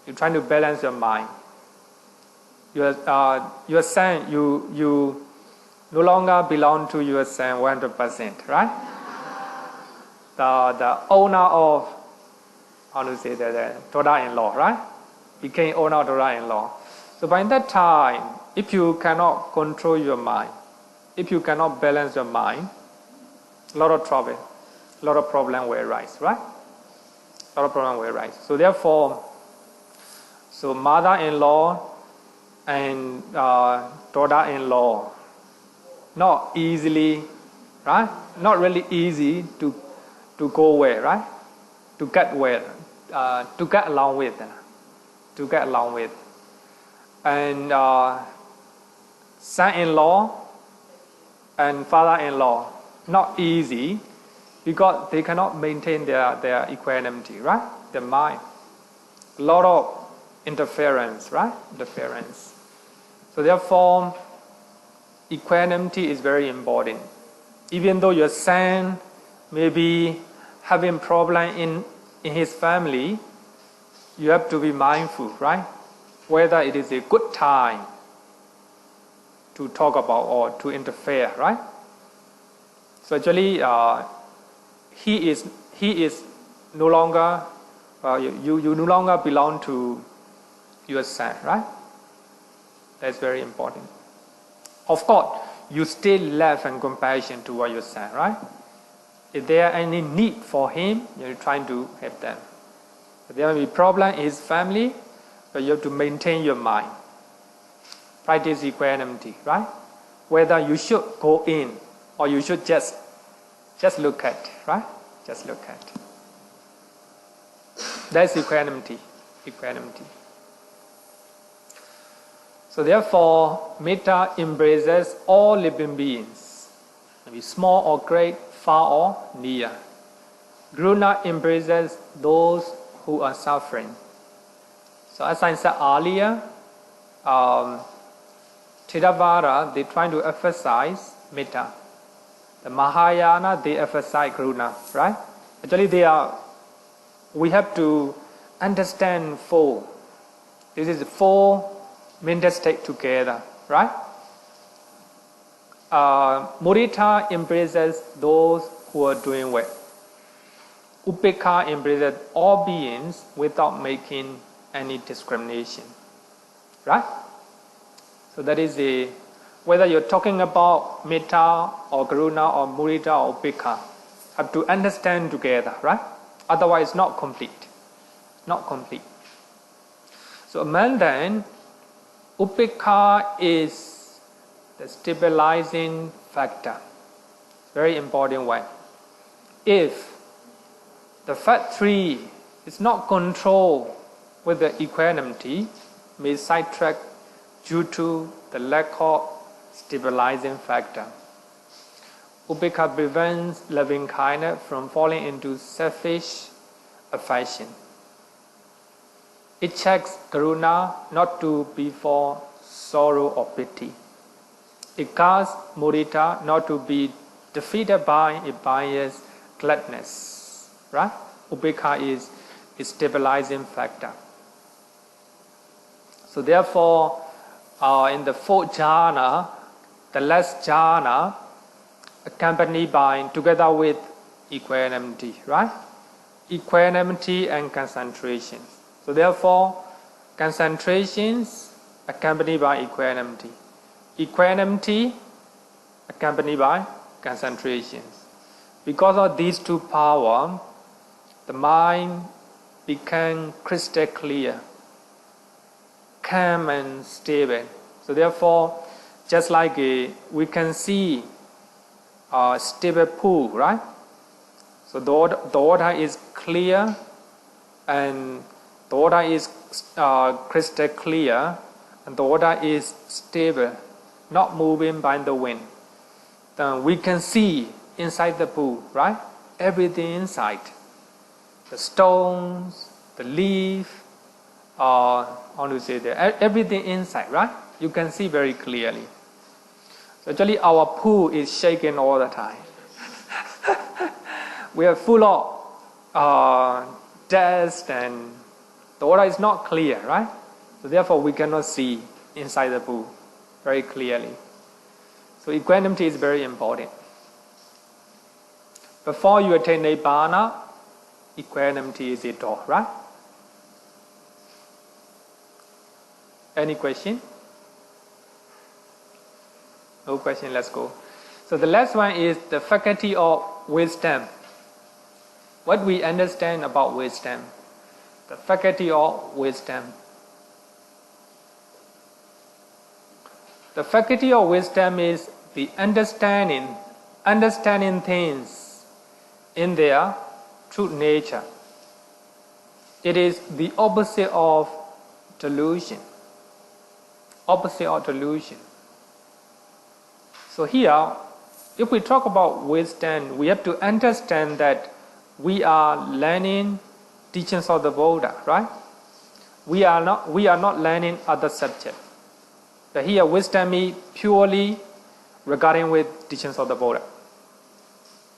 [SPEAKER 1] You're trying to balance your mind. Your son, you no longer belong to your son 100%, right? The owner of, how to say that, the daughter-in-law, right? Became owner of daughter-in-law. So by that time, if you cannot control your mind, if you cannot balance your mind, a lot of trouble, a lot of problem will arise, right? A lot of problem will arise. So therefore, so mother-in-law and daughter-in-law, not easily, right? Not really easy to go well, right? To get well, to get along with. And son-in-law and father-in-law, not easy because they cannot maintain their equanimity, right? Their mind. A lot of interference, right? Interference. So therefore, equanimity is very important. Even though your son may be having problem in his family, you have to be mindful, right? Whether it is a good time to talk about or to interfere, right? So actually, he is no longer, you no longer belong to your son, right? That's very important. Of course, you still love and compassion toward your son, right? If there any need for him, you're trying to help them. If there may be problem in his family, but you have to maintain your mind. Practice equanimity, right? Whether you should go in or you should just look at, right? Just look at. That's equanimity. So therefore, metta embraces all living beings, maybe small or great, far or near. Karuna embraces those who are suffering. So as I said earlier, Theravada, they try to emphasize metta. The Mahayana, they emphasize Karuna, right? Actually, we have to understand four. This is four mental states together, right? Mudita embraces those who are doing well. Upekkha embraces all beings without making any discrimination, right? So that is whether you're talking about metta or karuna or mudita or upekkha, have to understand together, right? Otherwise, not complete. So among them, upekkha is the stabilizing factor. Very important one. If the first three is not controlled with the equanimity, may sidetrack due to the lack of stabilizing factor. Upekkha prevents loving kindness from falling into selfish affection. It checks karuna not to be for sorrow or pity. It guards mudita not to be defeated by a biased gladness. Right? Upekkha is a stabilizing factor. So therefore, in the fourth jhana, the last jhana, accompanied by, together with equanimity, right? Equanimity and concentration. So therefore, concentrations accompanied by equanimity. Equanimity accompanied by concentrations. Because of these two powers, the mind became crystal clear, calm and stable. So therefore, just like we can see a stable pool, right? So the water is clear and the water is crystal clear and the water is stable, not moving by the wind. Then we can see inside the pool, right? Everything inside. The stones, the leaf, how to say that? Everything inside, right? You can see very clearly. So actually our pool is shaking all the time. We are full of dust and the water is not clear, right? So therefore we cannot see inside the pool very clearly. So equanimity is very important. Before you attain Nibbana, equanimity is the door, right? Any question? No question, let's go. So the last one is the faculty of wisdom. What we understand about wisdom? The faculty of wisdom. The faculty of wisdom is the understanding things in their true nature. It is the opposite of delusion. Opposite of delusion. So here, if we talk about wisdom, we have to understand that we are learning teachings of the Buddha, right? We are not learning other subjects. But here, wisdom is purely regarding with teachings of the Buddha.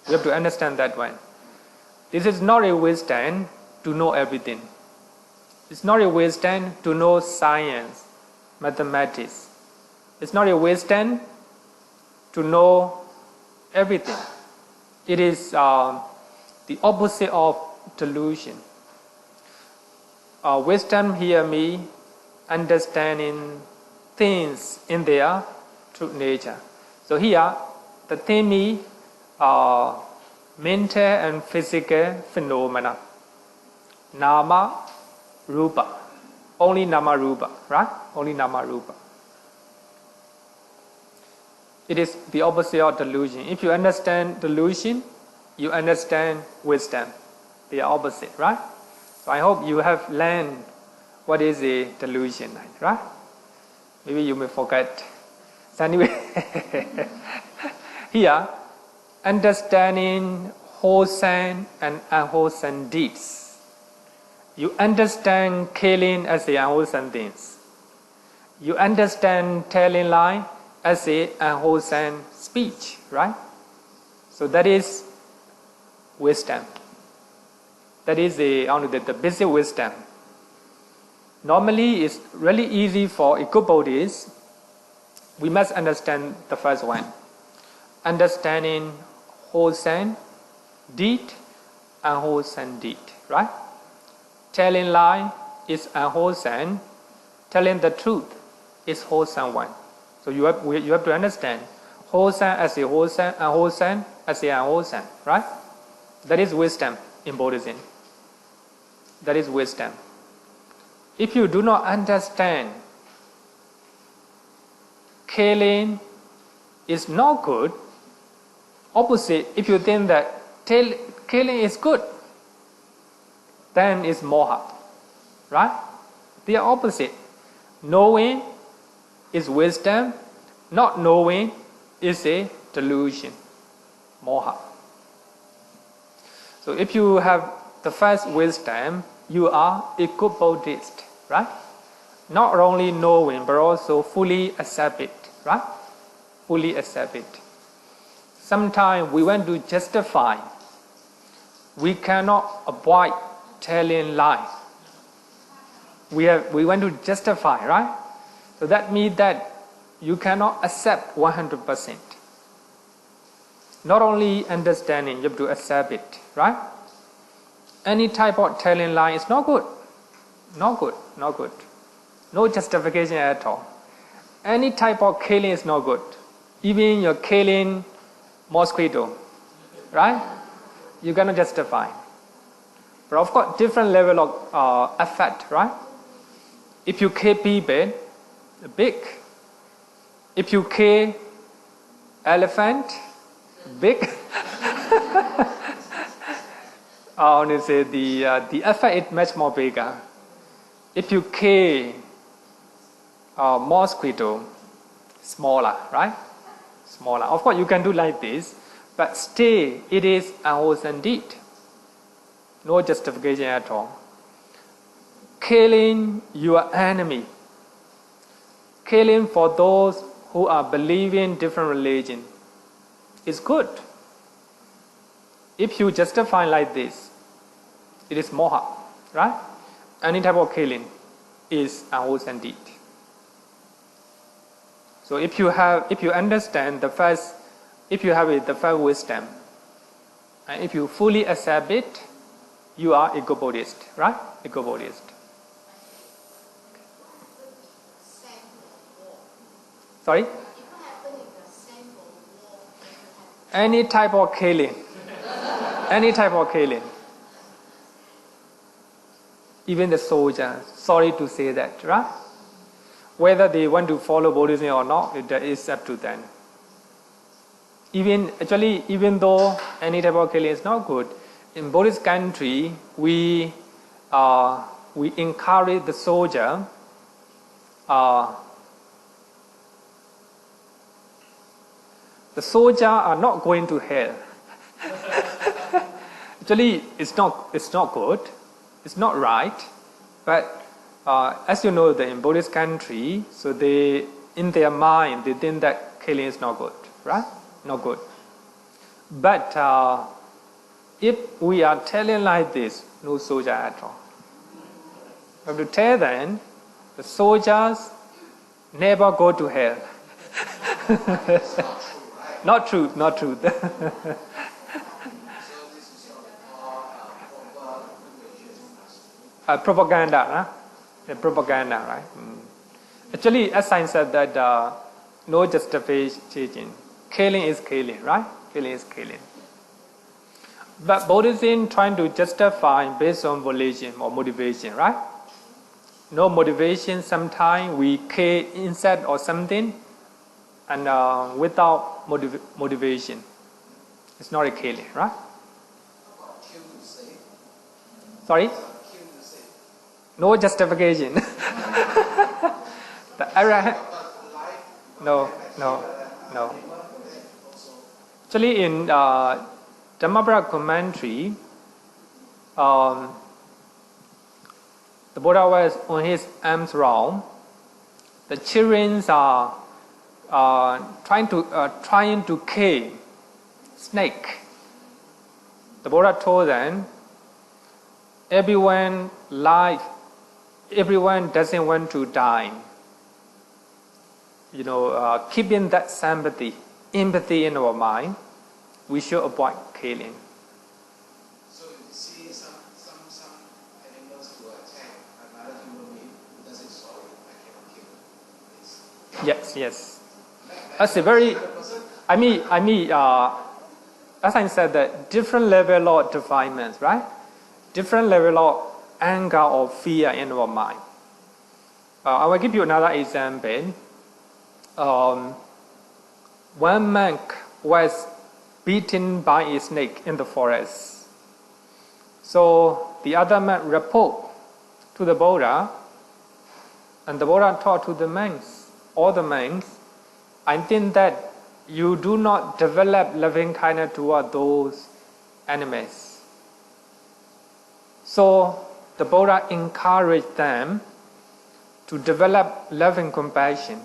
[SPEAKER 1] We have to understand that one. This is not a wisdom to know everything. It's not a wisdom to know science, mathematics. It's not a wisdom to know everything. It is the opposite of delusion. Wisdom here means understanding things in their true nature. So here, the theme is mental and physical phenomena. Nama, Rupa. Only Nama, Rupa, right? Only Nama, Rupa. It is the opposite of delusion. If you understand delusion, you understand wisdom. They are opposite, right? So I hope you have learned what is a delusion, right? Maybe you may forget. So anyway, here, understanding wholesome and unwholesome deeds. You understand killing as the unwholesome things. You understand telling lie as a unwholesome speech, right? So that is wisdom. That is the basic wisdom. Normally, it's really easy for a good Buddhist. We must understand the first one. Understanding wholesome deed, unwholesome deed, right? Telling lie is unwholesome. Telling the truth is wholesome one. So you have to understand wholesome as a wholesome, unwholesome as a unwholesome, right? That is wisdom in Buddhism. That is wisdom. If you do not understand killing is not good, opposite, if you think that killing is good, then it's moha, right? They are opposite. Knowing is wisdom, not knowing is a delusion, moha. So if you have the first wisdom, you are eco-Buddhist, right? Not only knowing, but also fully accept it, right? Fully accept it. Sometimes we want to justify. We cannot avoid telling lies. We want to justify, right? So that means that you cannot accept 100%. Not only understanding, you have to accept it, right? Any type of telling lie is not good. Not good, not good. No justification at all. Any type of killing is not good. Even you're killing mosquito, right? You cannot justify. But of course, different level of effect, right? If you kill people, big. If you kill elephant, big. I want to say the effect is much more bigger. If you kill mosquito, smaller, right? Smaller. Of course, you can do like this, but still, it is an awesome deed. No justification at all. Killing your enemy, killing for those who are believing different religion, is good. If you justify like this, it is moha, right? Any type of killing is an awesome deed. So if you understand the first wisdom, and if you fully accept it, you are ego-Buddhist, right? Ego-Buddhist. Sorry? Any type of killing. Any type of killing. Even the soldier, sorry to say that, right? Whether they want to follow Buddhism or not, it is up to them. Even though any type of killing is not good, in Buddhist country, we encourage the soldier. The soldier are not going to hell. Actually, it's not good. It's not right. But as you know, in Buddhist country, so they, in their mind, they think that killing is not good, right? Not good. But if we are telling like this, no soldier at all. We have to tell them, the soldiers never go to hell. Not true, not true. Propaganda, huh? Propaganda, right? Actually, as I said that no justification. Killing is killing, right? Killing is killing. But Buddhism trying to justify based on volition or motivation, right? No motivation, sometimes we kill insect or something, and without motivation, it's not a killing, right? Sorry? No justification. The arahant. No. Actually, in Dhamma commentary, the Buddha was on his arms round. The children are trying to kill snake. The Buddha told them, everyone doesn't want to die. Keeping that sympathy, empathy in our mind, we should avoid killing.
[SPEAKER 3] So you see some animals who attack another human being who doesn't sorry, I cannot kill.
[SPEAKER 1] Yes. That's a very. As I said, that different level of defilements, right? Different level of anger or fear in our mind. I will give you another example. One monk was beaten by a snake in the forest. So the other monk report to the Buddha, and the Buddha taught to the monks, all the monks, I think that you do not develop loving kindness toward those enemies. So the Buddha encouraged them to develop loving compassion,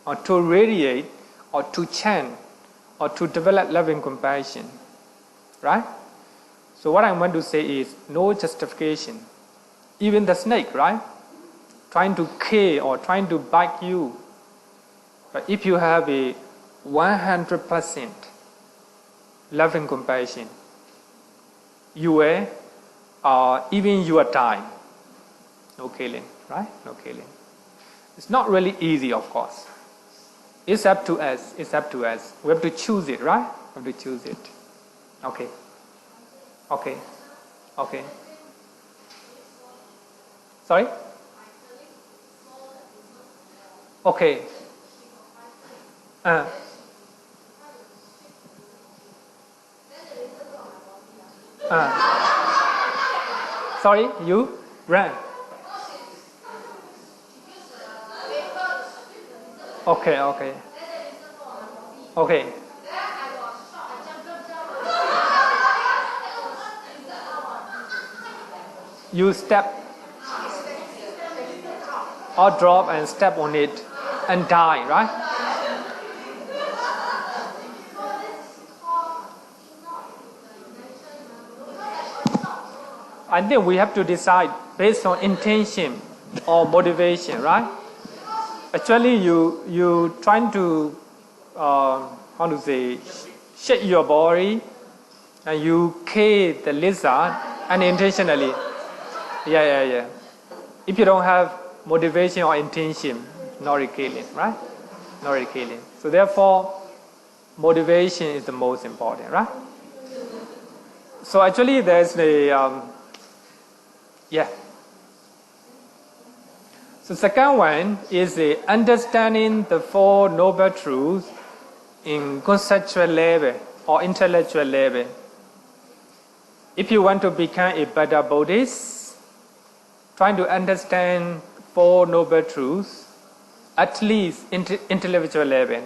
[SPEAKER 1] or to radiate, or to chant, or to develop loving compassion. Right? So what I want to say is no justification. Even the snake, right? Trying to kill or trying to bite you. But if you have a 100% loving compassion, you will, even you are dying, no killing, right? No killing. It's not really easy, of course. It's up to us. It's up to us. We have to choose it, right? We have to choose it. Okay. Okay. Okay. Sorry? Okay. Sorry, you ran. Okay, okay. Okay. You step or drop and step on it and die, right? I think we have to decide based on intention or motivation, right? Actually, you trying to shake your body, and you kill the lizard unintentionally. Yeah. If you don't have motivation or intention, not really killing, right? Not really killing. So therefore, motivation is the most important, right? So actually, there's the So second one is the understanding the Four Noble Truths in conceptual level or intellectual level. If you want to become a better Buddhist, trying to understand Four Noble Truths, at least intellectual level.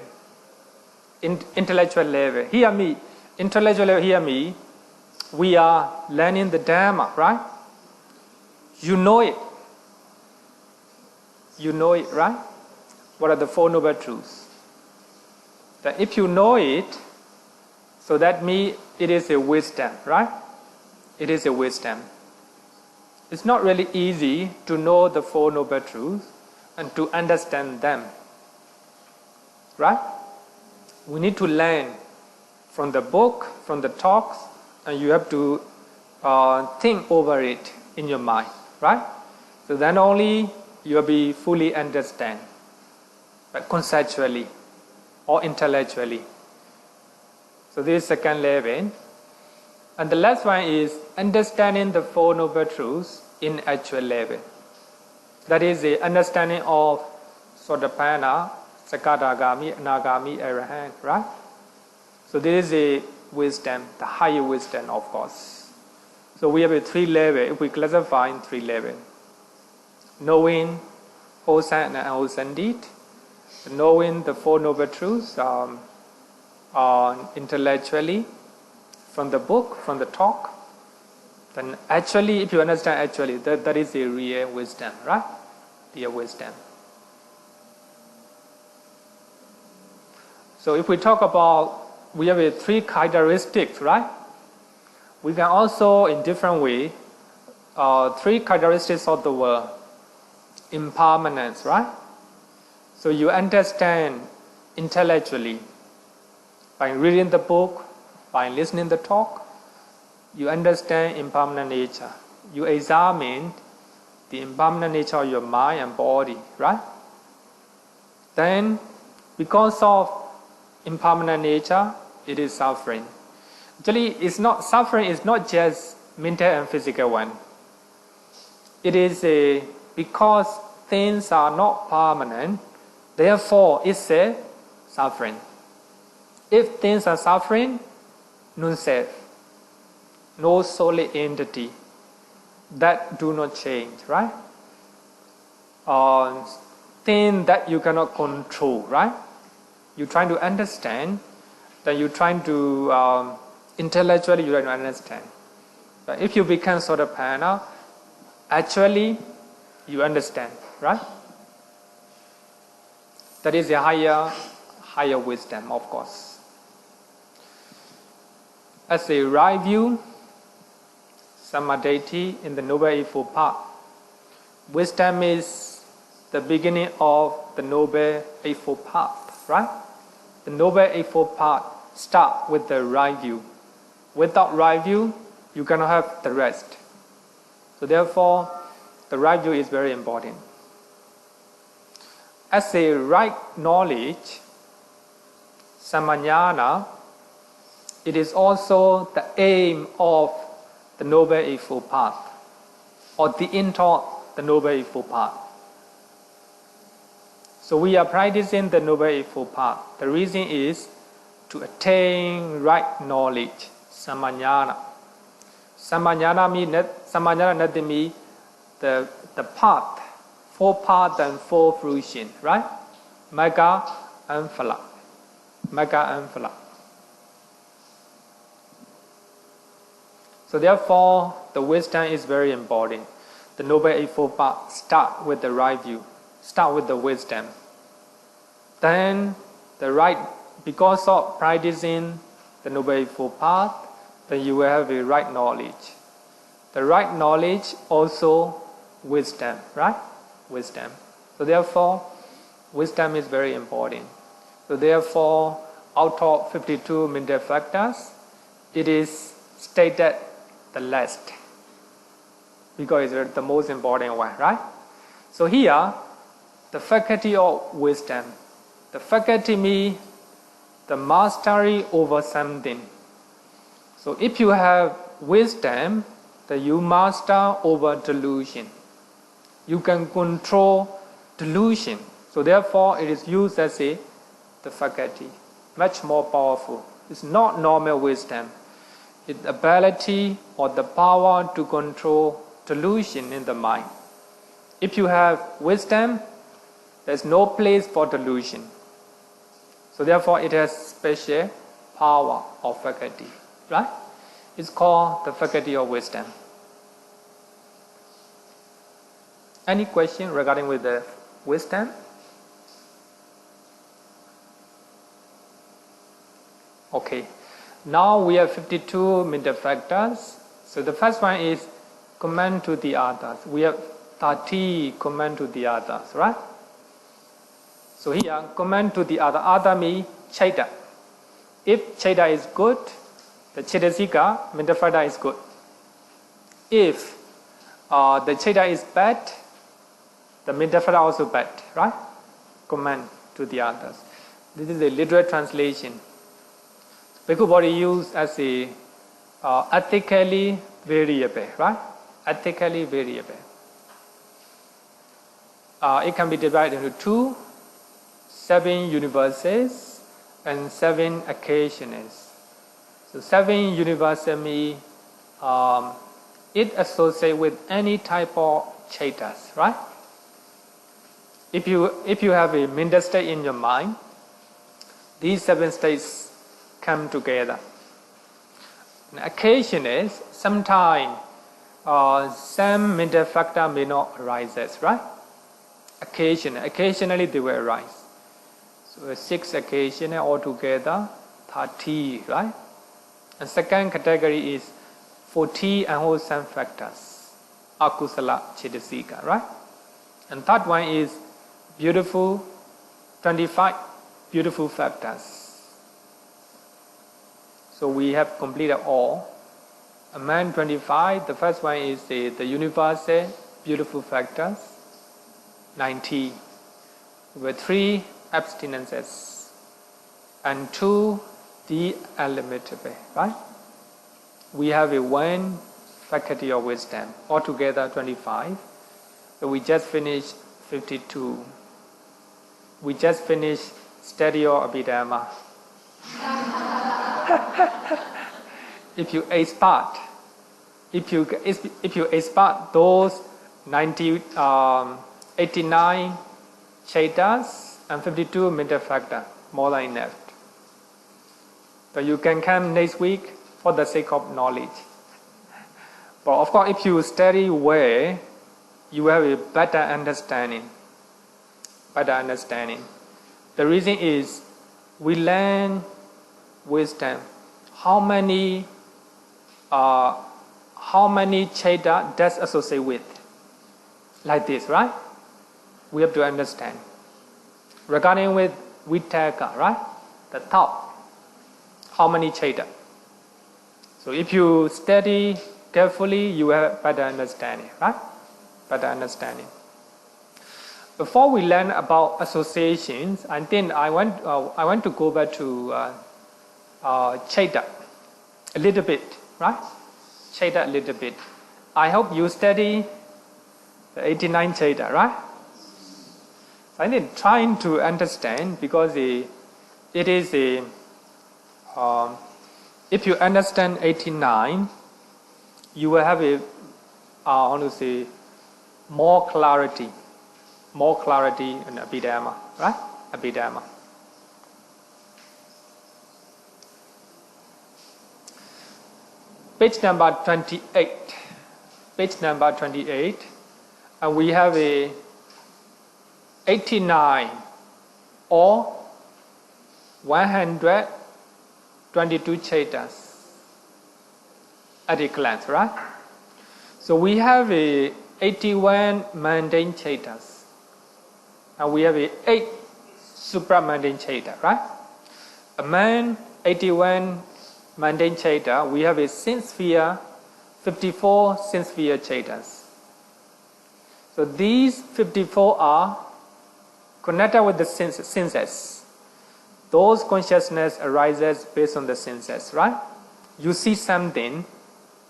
[SPEAKER 1] Intellectual level. Hear me. Intellectual level, hear me. We are learning the Dhamma, right? You know it. You know it, right? What are the Four Noble Truths? That if you know it, so that means it is a wisdom, right? It is a wisdom. It's not really easy to know the Four Noble Truths and to understand them, right? We need to learn from the book, from the talks, and you have to think over it in your mind, right? So then only you will be fully understand, but conceptually or intellectually. So this is second level. And the last one is understanding the Four Noble Truths in actual level. That is the understanding of Sotapanna, Sakadagami, Anagami, Arahant, right? So this is the wisdom, the higher wisdom, of course. So we have a three level. If we classify in three levels, knowing wholesome and unwholesome deed, knowing the Four Noble Truths intellectually, from the book, from the talk, then actually, if you understand actually, that is the real wisdom, right? Real wisdom. So if we talk about, we have a three characteristics, right? We can also, in different way, three characteristics of the world. Impermanence, right? So you understand intellectually by reading the book, by listening to the talk, you understand impermanent nature. You examine the impermanent nature of your mind and body, right? Then, because of impermanent nature, it is suffering. Actually, it's not suffering. It's not just mental and physical one. It is because things are not permanent. Therefore, it's a suffering. If things are suffering, no self, no solid entity that do not change, right? Things that you cannot control, right? You try to understand, then you try to intellectually you try to understand. But if you become Sotapanna, actually you understand, right? That is a higher wisdom, of course. As a right view, Samadhi in the Noble Eightfold Path, wisdom is the beginning of the Noble Eightfold Path, right? The Noble Eightfold Path starts with the right view. Without right view, you cannot have the rest. So therefore, the right view is very important. As a right knowledge, Samanyana, it is also the aim of the Noble Eightfold Path, or the end of the Noble Eightfold Path. So we are practicing the Noble Eightfold Path. The reason is to attain right knowledge, Samanyana. Samanyana means nothing means the path, four paths and four fruition, right? Magga and Phala. Magga and Phala. So therefore, the wisdom is very important. The Noble Eightfold Path start with the right view, start with the wisdom. Then the right, because of practicing the Noble Eightfold Path, then you will have a right knowledge. The right knowledge also wisdom, right? Wisdom. So therefore, wisdom is very important. So therefore, out of 52 mental factors, it is stated the last, because it's the most important one, right? So here, the faculty of wisdom. The faculty means the mastery over something. So if you have wisdom, then you master over delusion. You can control delusion. So therefore, it is used as the faculty, much more powerful. It's not normal wisdom. It's ability or the power to control delusion in the mind. If you have wisdom, there's no place for delusion. So therefore, it has special power or faculty, right? It's called the faculty of wisdom. Any question regarding with the wisdom? Okay. Now we have 52 mental factors. So the first one is command to the others. We have 30 command to the others, right? So here, command to the other. Other means Chaita. If Chaita is good, the Cetasika, mental factor, is good. If the Chaita is bad, the mental factor also bad, right? Command to the others. This is a literal translation. Bhikkhu body used as a ethically variable, right? Ethically variable. It can be divided into 2, 7 universes, and 7 occasions. So 7 universes means it associates with any type of chaitas, right? If you have a mental state in your mind, these 7 states come together. And occasion is sometimes some mental factor may not arise, right? Occasionally they will arise. So 6 occasions altogether, 30, right? And second category is 40 unwholesome factors, akusala cetasika, right? And third one is beautiful, 25 beautiful factors. So we have completed all. Among 25, the first one is the universal beautiful factors, 90, with 3 abstinences, and 2 the unlimitable, right? We have a 1 faculty of wisdom, altogether 25. So we just finished 52. We just finished study of Abhidhamma. If you expert those 89 chaitas and 52 mental factors, More than enough. So you can come next week for the sake of knowledge. But of course, if you study well, you have a better understanding. Better understanding. The reason is we learn wisdom. How many Cheta does associate with? Like this, right? We have to understand. Regarding with Vitaka, right? The thought. How many Cheta? So if you study carefully, you have better understanding, right? Better understanding. Before we learn about associations, I think I want to go back to Cheta a little bit, right? Cheta a little bit. I hope you study the 89 Cheta, right? I think trying to understand, because it is a if you understand 89, you will have a more clarity in Abhidhamma, right? Abhidhamma. Page number 28. Page number 28, and we have a 89 or 122 Chetas at a glance, right? So we have a 81 mundane Chetas, and we have a 8 supramundane Cheta, right? Among 81 mundane Cheta, we have a sin-sphere, 54 sin-sphere Chetas. So these 54 are connected with the senses. Those consciousness arises based on the senses, right? You see something,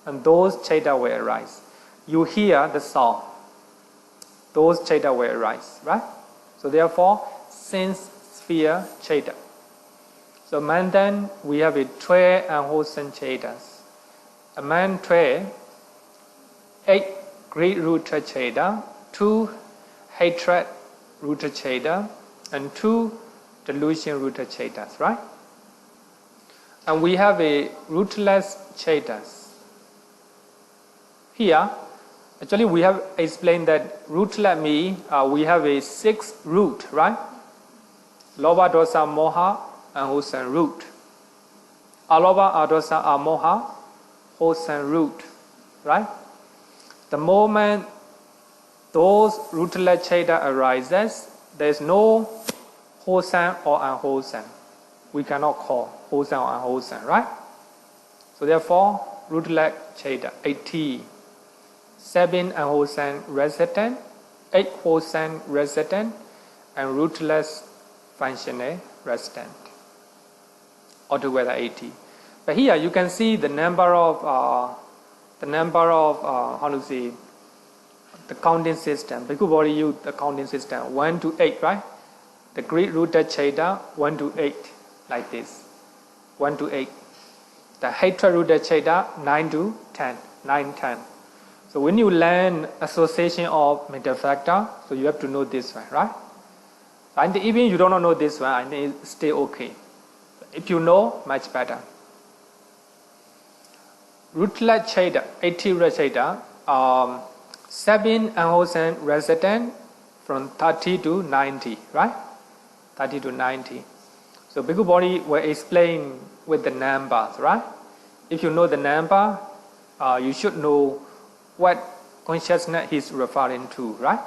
[SPEAKER 1] and those Cheta will arise. You hear the sound, those Cheta will arise, right? So therefore, sense sphere Cheta. So mundane, we have a 12 unwholesome Chetas. Among 12, 8 greed-rooted Cheta, 2 hatred-rooted Cheta, and 2 delusion-rooted Chetas, right? And we have a rootless Chetas. Here, actually we have explained that rootless means we have a 6 root, right? Lobha, dosa, moha, and wholesome root. Alobha, adosa, amoha, wholesome root, right? The moment those rootless Cheta arises, there is no wholesome or unwholesome. We cannot call wholesome or unwholesome, right? So therefore, rootless Cheta, 80. 7 unwholesome resident, 8 wholesome resident, and rootless functional resident. Altogether 80. But here you can see the number of the counting system. Because we already use the counting system 1 to 8, right? The greed-rooted Cheta 1 to 8, like this, 1 to 8. The hatred-rooted Cheta 9 to 10, 9, 10. So when you learn association of mental factor, so you have to know this one, right? And even you don't know this one, I think it's still okay. If you know, much better. Rootless Cheta, 80 root Cheta, 7 unwholesome resident from 30 to 90, right? 30 to 90. So Bhikkhu Bodhi will explain with the numbers, right? If you know the number, you should know what consciousness he's referring to, right?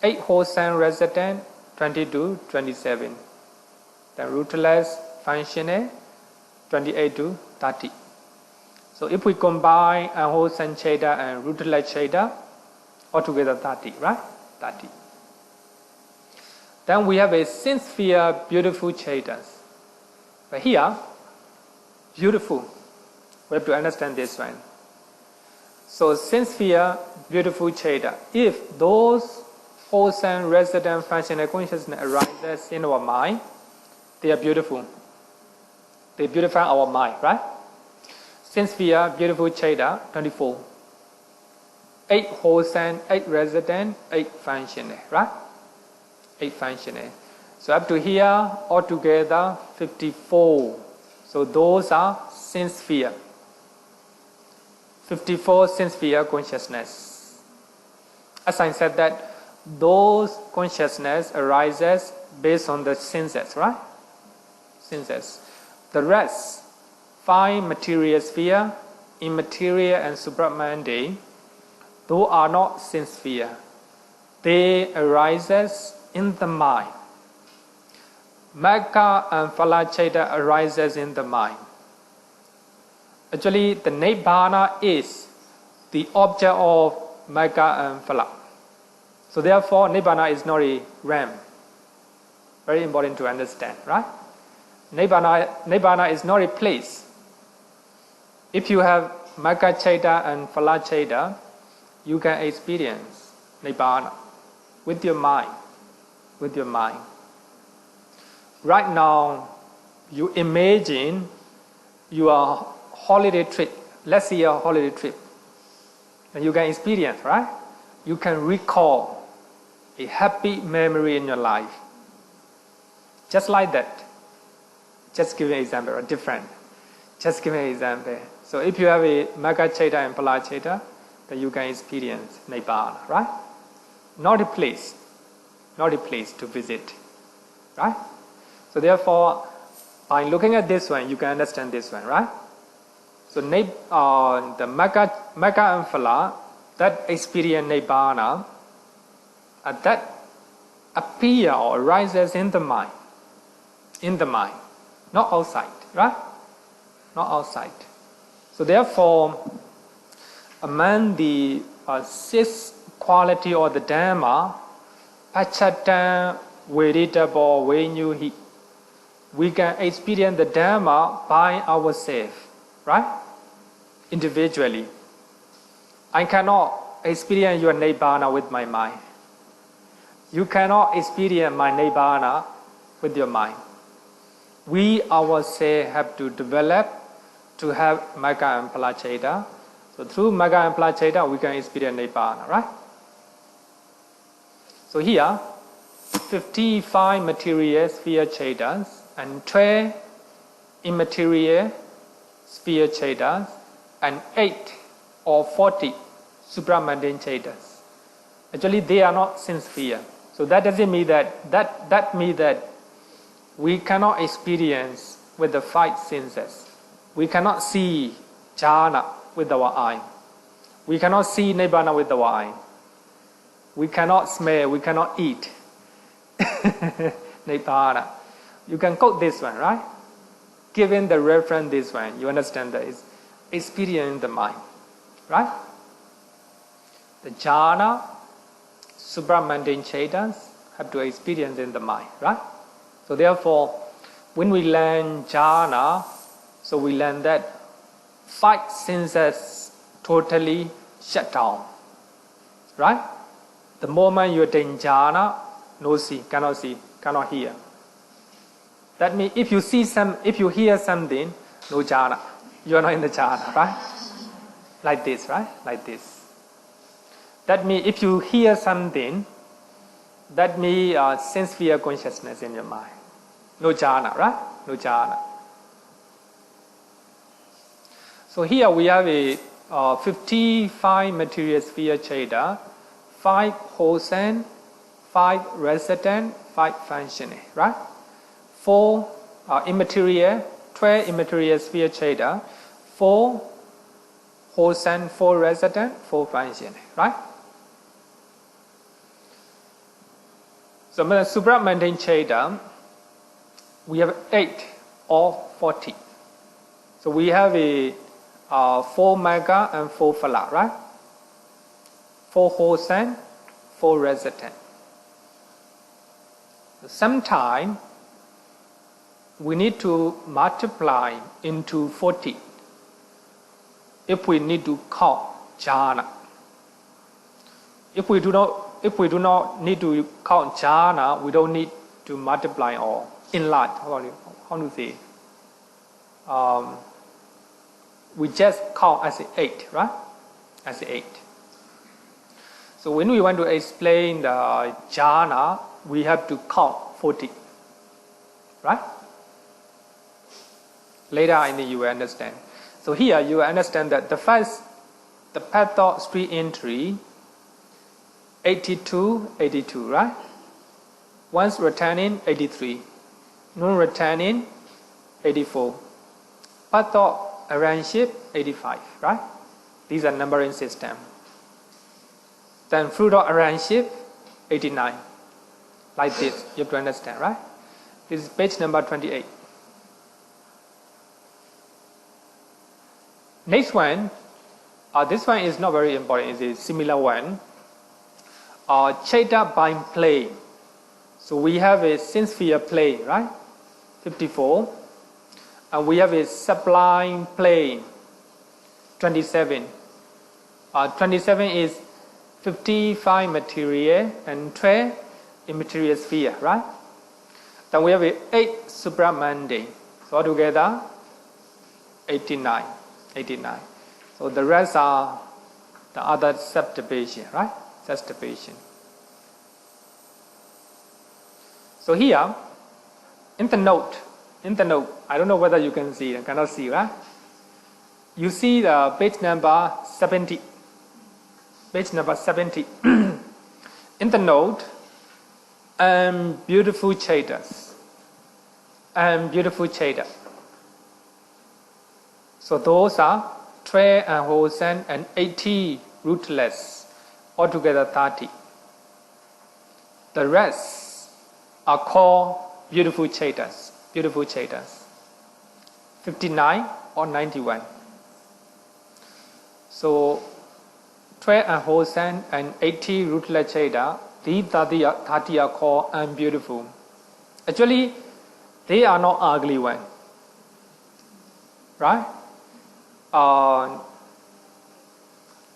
[SPEAKER 1] 8 wholesome resident, 20 to 27. Then rootless functional, 28 to 30. So if we combine unwholesome Cheta and rootless Cheta, altogether 30, right? 30. Then we have a sin-sphere beautiful Chetas. But here, beautiful. We have to understand this one. So sin-sphere beautiful Cheta. If those wholesome resident functional consciousness arises in our mind, they are beautiful. They beautify our mind, right? Sin-sphere beautiful Cheta, 24. 8 wholesome, 8 resident, 8 functional, right? 8 functional. So up to here, altogether 54. So those are sense sphere. 54 sense sphere consciousness. As I said that those consciousness arises based on the senses, right? Senses. The rest, 5 material sphere, immaterial and supramundane, those are not sense sphere. They arises in the mind. Magga and Phalaccheda arises in the mind. Actually, the Nibbana is the object of Magga and Phala. So therefore, Nibbana is not a realm. Very important to understand, right? Nibbana is not a place. If you have Magga Cheda and Phala Cheda, you can experience Nibbana with your mind. With your mind. Right now, you imagine your holiday trip. Let's say a holiday trip. And you can experience, right? You can recall a happy memory in your life. Just like that. Just give an example, or different. Just give an example. So if you have a Magga Cheda and Phala Cheda, then you can experience Nibbana, right? Not a place. Not a place to visit, right? So therefore, by looking at this one, you can understand this one, right? So the Magga and Phala, that experience Nibbana, that appear or arises in the mind. In the mind, not outside, right? Not outside. So therefore, among the 6 quality or the Dhamma, Pachata, Veditabo, Venyuhi, we can experience the Dhamma by ourselves, right? Individually. I cannot experience your Nibbana with my mind. You cannot experience my Nibbana with your mind. We ourselves have to develop to have Magga and Phala Cheda. So through Magga and Phala Cheda, we can experience Nibbana, right? So here, 55 material sphere Chedas and 12 immaterial sphere Chedas and 8 or 40 supramundane Chedas. Actually, they are not sense sphere. So that doesn't mean that means that we cannot experience with the 5 senses. We cannot see jhana with our eye. We cannot see Nibbana with our eye. We cannot smell, we cannot eat. Nibbana. You can quote this one, right? Given the reference this one, you understand that it's experience in the mind, right? The jhana, supramundane chetas have to experience in the mind, right? So therefore, when we learn jhana, so we learn that 5 senses totally shut down, right? The moment you attain jhana, no see, cannot hear. That means if you hear something, no jhana. You are not in the jhana, right? Like this, right? Like this. That means if you hear something, that means sense sphere consciousness in your mind. No jhana, right? No jhana. So here we have a 55 material sphere cheda, 5 wholesome, 5 resident, 5 functioning, right? 4 immaterial, 12 immaterial sphere cheda, 4 wholesome, 4 resident, 4 functioning, right? So the supramundane cheda, we have 8 or 40. So we have a 4 Magga and 4 Phala, right? 4 wholesome, 4 resident. Sometimes we need to multiply into 40 if we need to count jhana. If we do not need to count jhana, we don't need to multiply or enlarge. How to say? We just count as 8, right? As 8. So when we want to explain the jhana, we have to count 40. right? Later in the you will understand. So here you will understand that the path of street entry, 82, right? Once returning, 83. Non-returning, 84. Path of arrival, 85, right? These are numbering system. Then fruit of arrival, 89. Like this, you have to understand, right? This is page number 28. Next one, this one is not very important, it's a similar one. Cheta by plane. So we have a sincere plane, right? 54. And we have a sublime plane, 27. 27 is 55 material and 12 immaterial sphere, right? Then we have 8 supramundane. So altogether, 89. So the rest are the other subdivision, right? Subdivision. So here, in the note, I don't know whether you can see, I cannot see, right? You see the page number 70. Page number 70. In the note, beautiful Chetas. Beautiful Cheta. So those are 12 unwholesome and 80 rootless, altogether 30. The rest are called beautiful Chetas. 59 or 91. So 12 unwholesome and 80 rootless Cheta, these 30 are called unbeautiful. Actually, they are not ugly one, right?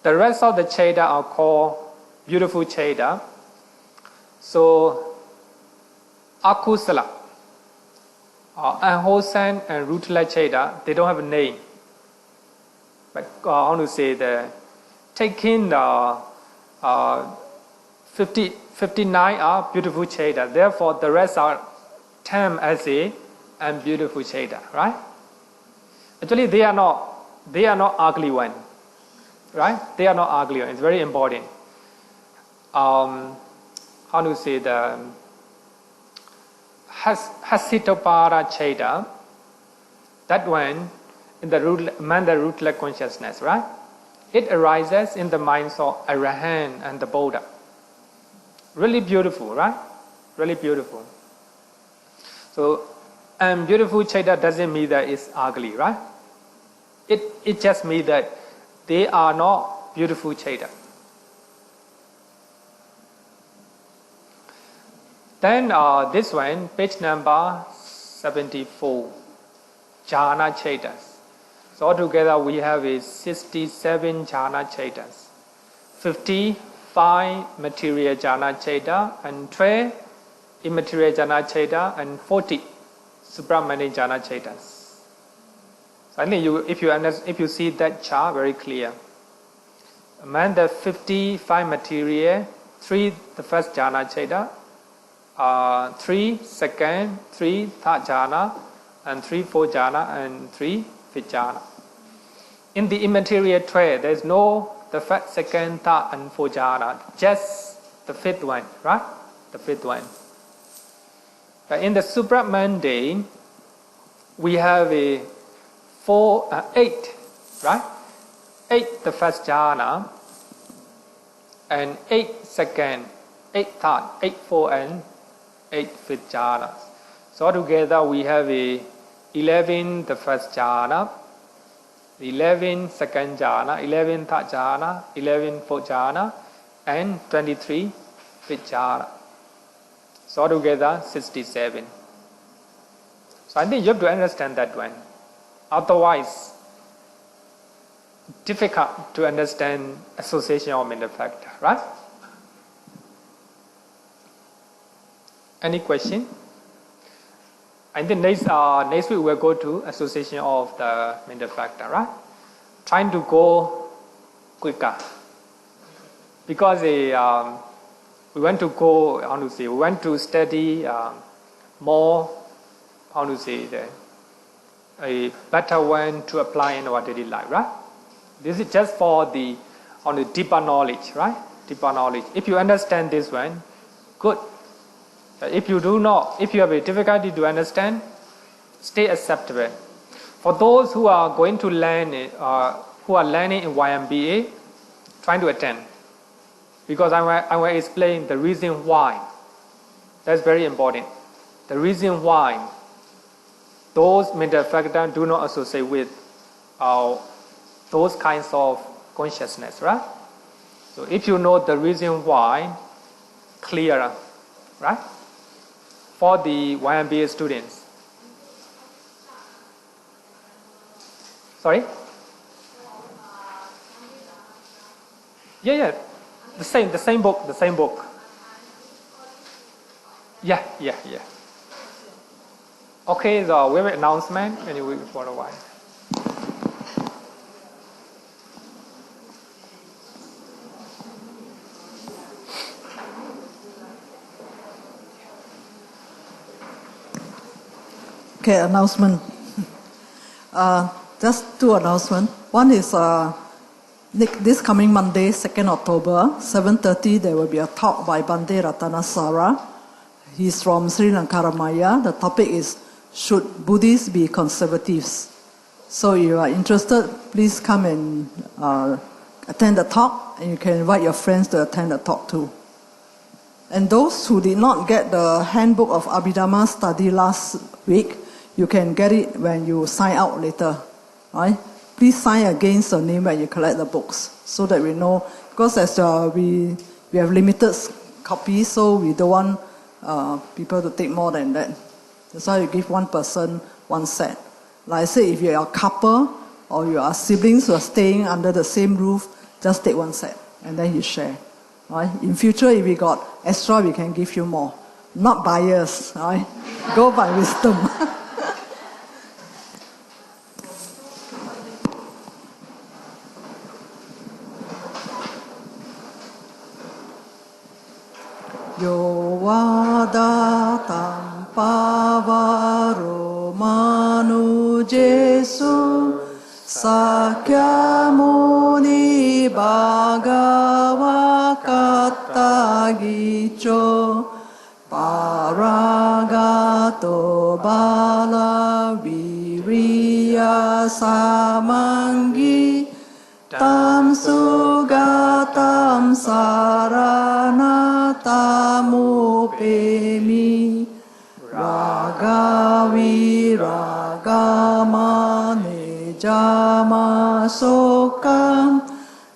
[SPEAKER 1] The rest of the Cheta are called beautiful Cheta. So akusala, unwholesome and rootless Cheta, they don't have a name. But I want to say that taking the 59 are beautiful Cheta. Therefore, the rest are termed as a unbeautiful Cheta, right? Actually, they are not ugly one, right? They are not ugly one. It's very important. How to say the Hasitopada Cheta, that one in the rootless consciousness, right? It arises in the minds of Arahant and the Buddha. Really beautiful, right? Really beautiful. So, beautiful Cheta doesn't mean that it's ugly, right? It just means that they are not beautiful Cheta. Then this one, page number 74, Jhana Chetas. So altogether we have 67 Jhana Chetas, 55 material Jhana Cheta and 12 immaterial Jhana Cheta and 40 supramundane Jhana Chetas. So I think if you see that chart very clear. Among the 55 material, 3 the first Jhana Cheta, 3 second, 3 third jhana, and 3 fourth jhana, and 3 fifth jhana. In the immaterial 12, there is no the first, second, third, and fourth jhana, just the fifth one, right? The fifth one. But in the supramundane, we have 8, right? 8 the first jhana, and 8 second, 8 third, 8 fourth, and 8 fifth jhana. So altogether we have 11 the first jhana, 11 second jhana, 11 third jhana, 11 fourth jhana, and 23 fifth jhana. So altogether 67. So I think you have to understand that one. Otherwise, difficult to understand association of mental factor, right? Any question? I think next week we'll go to association of the mental factor, right? Trying to go quicker. Because we want to study more how to say that, a better one to apply in our daily life, right? This is just for the on the deeper knowledge, right? Deeper knowledge. If you understand this one, good. But if you do not, if you have a difficulty to understand, stay acceptable. For those who are going to learn, who are learning in YMBA, trying to attend, because I will explain the reason why. That's very important. The reason why those mental factors do not associate with those kinds of consciousness, right? So if you know the reason why, clearer, right? For the YMBA students. Sorry? Yeah. The same book. Yeah. Okay, so we have an announcement anyway for a while.
[SPEAKER 4] Okay, announcement. Just two announcements. One is this coming Monday, 2nd October, 7:30, there will be a talk by Bhante Ratanasara. He's from Sri Lankaramaya. The topic is, should Buddhists be conservatives? So if you are interested, please come and attend the talk, and you can invite your friends to attend the talk too. And those who did not get the handbook of Abhidhamma study last week, you can get it when you sign out later. Right? Please sign against your name when you collect the books, so that we know. Because as we have limited copies, so we don't want people to take more than that. That's why you give one person one set. Like I said, if you are a couple or you are siblings who are staying under the same roof, just take one set and then you share. Right? In future, if we got extra, we can give you more. Not bias. Right? Go by wisdom. Yo vada tam pavaro manu Jesu sakya muni bhagava kattagicho paragato bala viriya samangi tam sugatam saranatamu raga viragama nejama sokam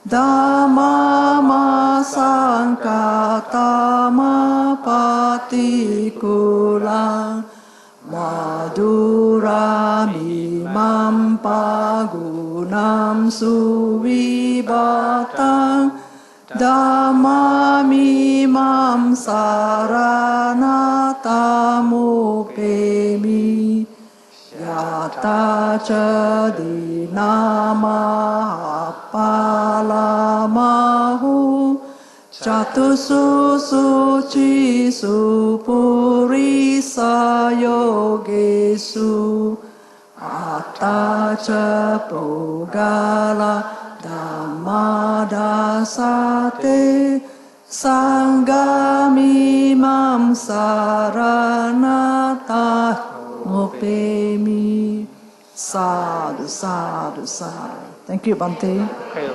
[SPEAKER 4] dhamma sankatama patikulang madurami mampagunam suvibatang dhammamimam saranatamu yata cadinama palamahu Chatusu suci supurisa yogesu Ataca pogala dhammadasate Sangamimam saranata mupemi. Sadhu, sadhu, sadhu. Thank you, Bhante.
[SPEAKER 1] Okay.